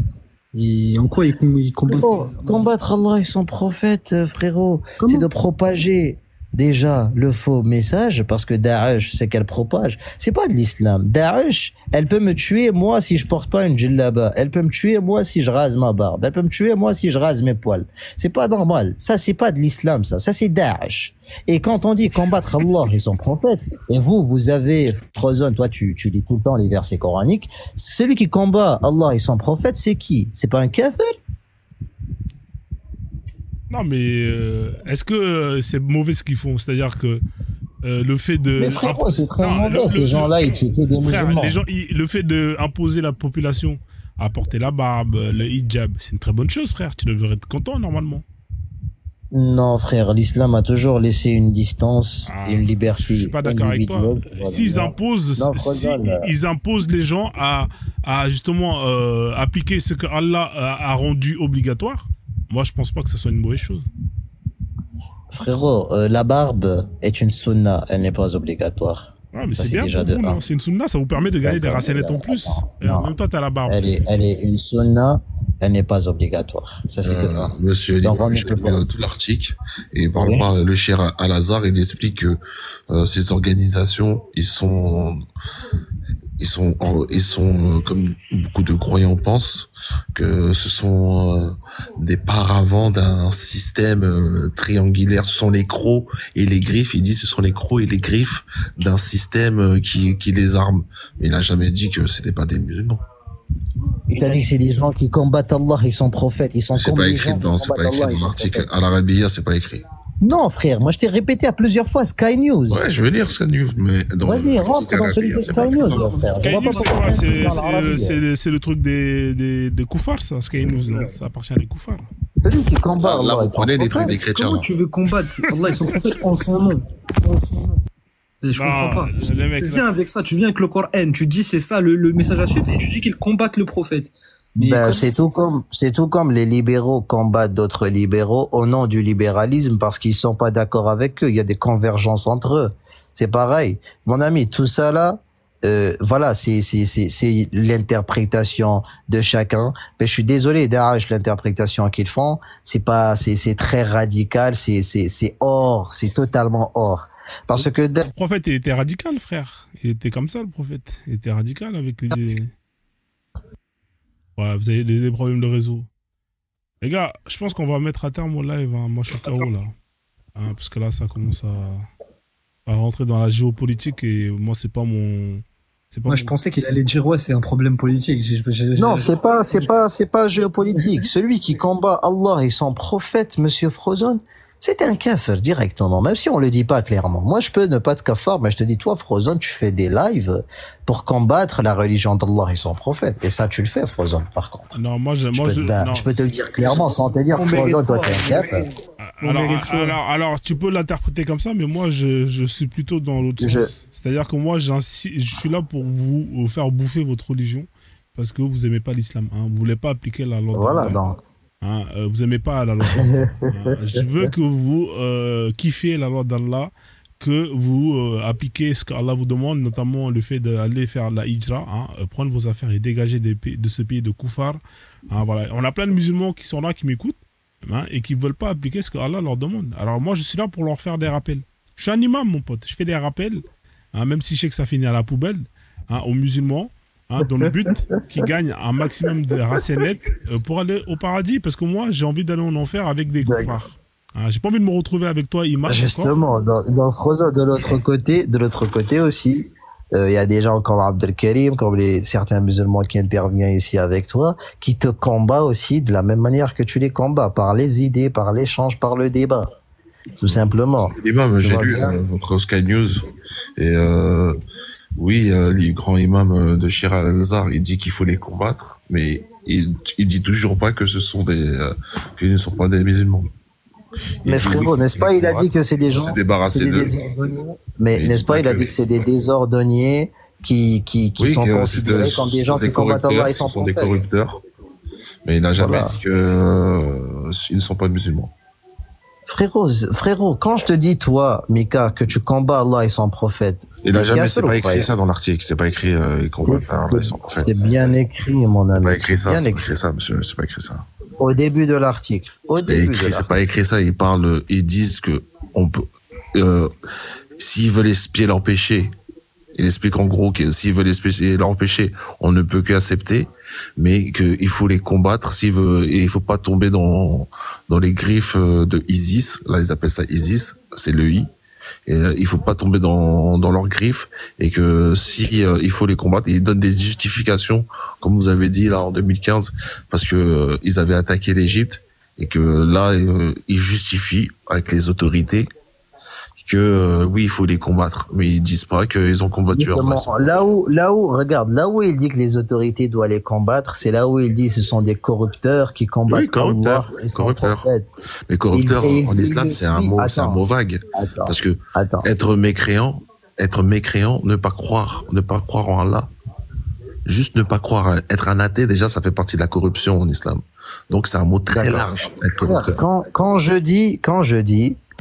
En quoi il combat? Combattre Allah et son prophète, frérot, c'est de propager déjà le faux message, parce que Daesh, c'est qu'elle propage, c'est pas de l'islam. Daesh, elle peut me tuer moi si je porte pas une djellaba, elle peut me tuer moi si je rase ma barbe, elle peut me tuer moi si je rase mes poils. C'est pas normal. Ça, c'est pas de l'islam, ça c'est Daesh. Et quand on dit combattre Allah et son prophète, et vous avez, Frozone, toi tu lis tout le temps les versets coraniques, celui qui combat Allah et son prophète, c'est qui? C'est pas un kafir? Non, mais est-ce que c'est mauvais ce qu'ils font? C'est-à-dire que le fait de... Mais frérot, c'est très mauvais, ces gens-là, ils tuent des musulmans. Le fait d'imposer la population à porter la barbe, le hijab, c'est une très bonne chose, frère. Tu devrais être content, normalement. Non, frère, l'islam a toujours laissé une distance et une liberté. Je suis pas d'accord avec toi. Voilà. S'ils imposent, ils imposent les gens à justement appliquer ce que Allah a rendu obligatoire, moi je pense pas que ce soit une mauvaise chose. Frérot, la barbe est une sunna, elle n'est pas obligatoire. Ouais, mais c'est bien déjà pour vous, non? C'est une sunna, ça vous permet de gagner des racénettes en plus. Et en même temps, t'as la barbe. Elle est une sunna, elle n'est pas obligatoire. Ça, c'est Monsieur tout l'article, et par le Cheikh Al-Azhar, il explique que ces organisations, ils sont comme beaucoup de croyants pensent que ce sont des paravents d'un système triangulaire. Ce sont les crocs et les griffes. Il dit ce sont les crocs et les griffes d'un système qui les arme. Mais il n'a jamais dit que c'était pas des musulmans. Il t'a dit que c'est des gens qui combattent Allah et son prophète. Ils sont c'est pas écrit dans l'article. À l'Arabia, c'est pas écrit. Non, frère, moi je t'ai répété à plusieurs fois Sky News. Ouais, je veux lire Sky News, mais vas-y, rentre dans celui de Sky News, frère. Sky News, c'est quoi? C'est le truc des koufars, ça, Sky News, non? Ça appartient à des koufars. Celui qui combat Allah. Là, vous prenez les trucs des chrétiens. Comment tu veux combattre Allah et son prophète en son nom? Je comprends pas. Tu viens avec ça, tu viens avec le Coran, tu dis c'est ça le message à suivre, et tu dis qu'ils combattent le prophète. Ben, c'est tout comme les libéraux combattent d'autres libéraux au nom du libéralisme parce qu'ils sont pas d'accord avec eux. Il y a des convergences entre eux. C'est pareil. Mon ami, tout ça là, voilà, c'est l'interprétation de chacun. Mais je suis désolé, Daesh, l'interprétation qu'ils font, c'est très radical, c'est hors, c'est totalement hors. Parce que le prophète, il était radical, frère. Il était comme ça, le prophète. Il était radical avec les... Ouais, vous avez des problèmes de réseau. Les gars, je pense qu'on va mettre à terme au live. Hein. Moi, je suis KO là. Hein, parce que là, ça commence à rentrer dans la géopolitique et moi, c'est pas mon... Moi, je pensais qu'il allait dire, ouais, c'est un problème politique. Non, c'est pas géopolitique. Celui qui combat Allah et son prophète, monsieur Frozone, c'est un kafir directement, même si on le dit pas clairement. Moi, je peux ne pas te kafir, mais je te dis, toi, Frozone, tu fais des lives pour combattre la religion d'Allah et son prophète. Et ça, tu le fais, Frozone, par contre. Non, je peux te le dire clairement, sans te dire, Frozone, toi, t'es un kafir. Alors, tu peux l'interpréter comme ça, mais moi, je suis plutôt dans l'autre sens. C'est-à-dire que moi, je suis là pour vous faire bouffer votre religion, parce que vous aimez pas l'islam. Hein. Vous voulez pas appliquer la loi d'Allah. Voilà, donc. Hein, vous aimez pas la loi d'Allah. Je veux que vous kiffiez la loi d'Allah, que vous appliquez ce qu'Allah vous demande, notamment le fait d'aller faire la hijra, hein, prendre vos affaires et dégager de ce pays de koufar. Hein, voilà. On a plein de musulmans qui sont là, qui m'écoutent, hein, et qui ne veulent pas appliquer ce qu'Allah leur demande. Alors moi, je suis là pour leur faire des rappels. Je suis un imam, mon pote. Je fais des rappels, hein, même si je sais que ça finit à la poubelle, hein, aux musulmans. Hein, dans le but qu'ils gagnent un maximum de racénettes pour aller au paradis, parce que moi j'ai envie d'aller en enfer avec des koufars. Hein, j'ai pas envie de me retrouver avec toi, Imam. Justement, dans Frozo, de l'autre côté aussi, il y a des gens comme Abdelkarim, comme certains musulmans qui interviennent ici avec toi, qui te combattent aussi de la même manière que tu les combats, par les idées, par l'échange, par le débat. Tout simplement. Imam, j'ai lu votre Sky News et oui, les grands imams de Cheikh Al-Azhar, il dit qu'il faut les combattre, mais il dit toujours pas que ce sont qu'ils ne sont pas des musulmans. Mais frérot, n'est-ce pas, il a dit que c'est des gens, c'est des désordonniers. Mais n'est-ce pas, il a dit que c'est des désordonniers qui sont considérés comme des gens qui combattent Allah et son prophète. Ce sont des corrupteurs. Mais il n'a jamais dit qu'ils ne sont pas musulmans. Frérot, quand je te dis, toi, Mika, que tu combats Allah et son prophète. Il n'a jamais, c'est pas écrit ça dans l'article. C'est pas écrit, combattre Allah et son prophète. C'est bien écrit, mon ami. C'est pas écrit ça, c'est pas écrit ça, monsieur. C'est pas écrit ça. Au début de l'article. C'est pas écrit ça. Ils disent que s'ils veulent espier leur péché, il explique en gros que s'ils veulent espier leur péché, on ne peut qu'accepter, mais qu'il faut les combattre et il faut pas tomber dans les griffes de ISIS. Là, ils appellent ça ISIS, c'est le I. Et, il faut pas tomber dans leurs griffes et que si il faut les combattre, ils donnent des justifications, comme vous avez dit là en 2015, parce que ils avaient attaqué l'Égypte et que là ils justifient avec les autorités que oui, il faut les combattre, mais ils disent pas qu'ils ont combattu Hamas. Là où, regarde, là où il dit que les autorités doivent les combattre, c'est là où il dit que ce sont des corrupteurs qui combattent. Oui, corrupteurs. Mais corrupteur en islam, c'est un mot vague. Parce que être mécréant, ne pas croire en Allah. Juste ne pas croire, être un athée, déjà, ça fait partie de la corruption en islam. Donc c'est un mot très large, être corrupteur. Quand je dis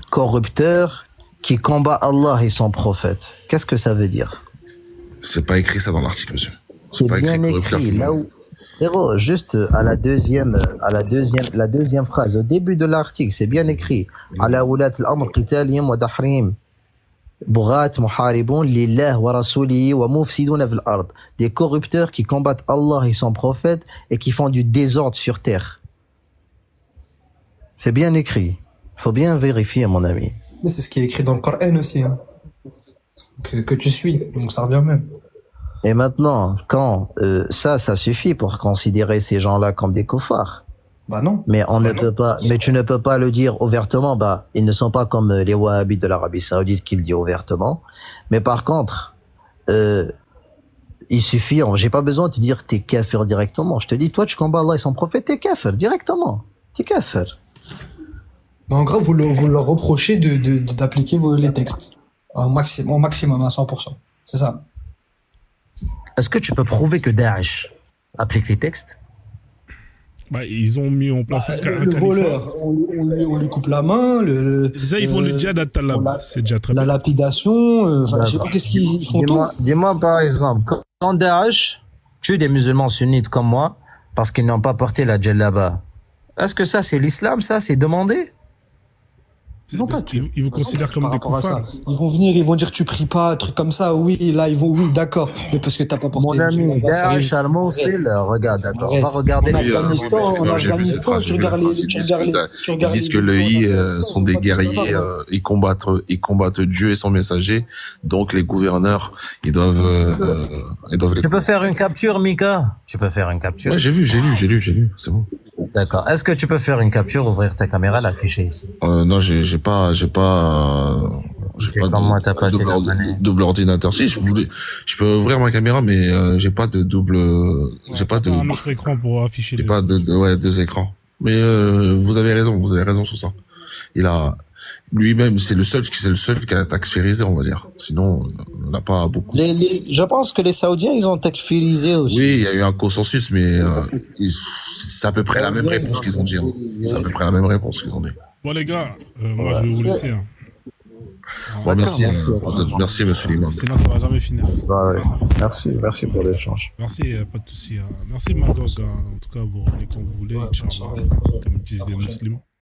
corrupteur, qui combat Allah et son prophète. Qu'est-ce que ça veut dire? C'est pas écrit ça dans l'article, monsieur. C'est bien écrit. Là où, héros, juste la deuxième phrase, au début de l'article, c'est bien écrit. Ala wulat al-amr qitalihim wa dahrim. Burat muharibun lillah wa rasulihi wa mufsiduna fil ard. Des corrupteurs qui combattent Allah et son prophète et qui font du désordre sur terre. C'est bien écrit. Faut bien vérifier, mon ami. Mais c'est ce qui est écrit dans le Coran aussi, hein. Que tu suis, donc ça revient même. Et maintenant, quand ça suffit pour considérer ces gens-là comme des koufars. Bah non. Mais tu ne peux pas le dire ouvertement. Bah, ils ne sont pas comme les wahhabites de l'Arabie Saoudite qui le disent ouvertement. Mais par contre, il suffit. J'ai pas besoin de te dire t'es kafir directement. Je te dis, toi, tu combats Allah et son prophète, t'es kafir directement. T'es kafir. Mais en gros, vous leur reprochez d'appliquer les textes au maximum à 100%. C'est ça. Est-ce que tu peux prouver que Daesh applique les textes? Bah, ils ont mis en place un le voleur, on lui coupe la main. Déjà, ils font le djihad à Talab. C'est déjà très bien. La lapidation. Je sais pas qu'est-ce qu'ils font. Dis-moi par exemple, quand Daesh tue des musulmans sunnites comme moi parce qu'ils n'ont pas porté la djellaba, est-ce que ça c'est l'islam, ça c'est demandé? Ils vous considèrent comme des koufars. Ils vont venir, ils vont dire tu pries pas, un truc comme ça. Oui, là ils vont, oui, d'accord. Mais parce que t'as pas porté. Mon ami, Daesh al-Mosul, regarde, attends, on va regarder. En Afghanistan, tu regardes les. Ils disent que les I sont des guerriers, ils combattent Dieu et son messager. Donc les gouverneurs, ils doivent les. Tu peux faire une capture, Mika? Tu peux faire une capture? Ouais, j'ai vu, c'est bon. D'accord. Est-ce que tu peux faire une capture, ouvrir ta caméra, l'afficher ici? Non, j'ai pas double ordinateur. Si, je peux ouvrir ma caméra, mais j'ai pas de double, j'ai pas de. Un autre écran pour afficher. J'ai pas deux écrans. Mais vous avez raison sur ça. Il a lui-même, c'est le seul qui a takfirisé, on va dire. Sinon, on n'a pas beaucoup. Je pense que les Saoudiens, ils ont takfirisé aussi. Oui, il y a eu un consensus, mais c'est à peu près la même réponse qu'ils ont dit. Hein. C'est à peu près la même réponse qu'ils ont dit. Bon les gars, moi je vais vous laisser. Hein. Bon, merci monsieur l'imam. Sinon ça va jamais finir. Ouais. Merci pour l'échange. Merci, pas de souci. Hein. Merci Magog. En tout cas, vous revenez quand vous voulez, Inch'Allah, comme disent les musulmans.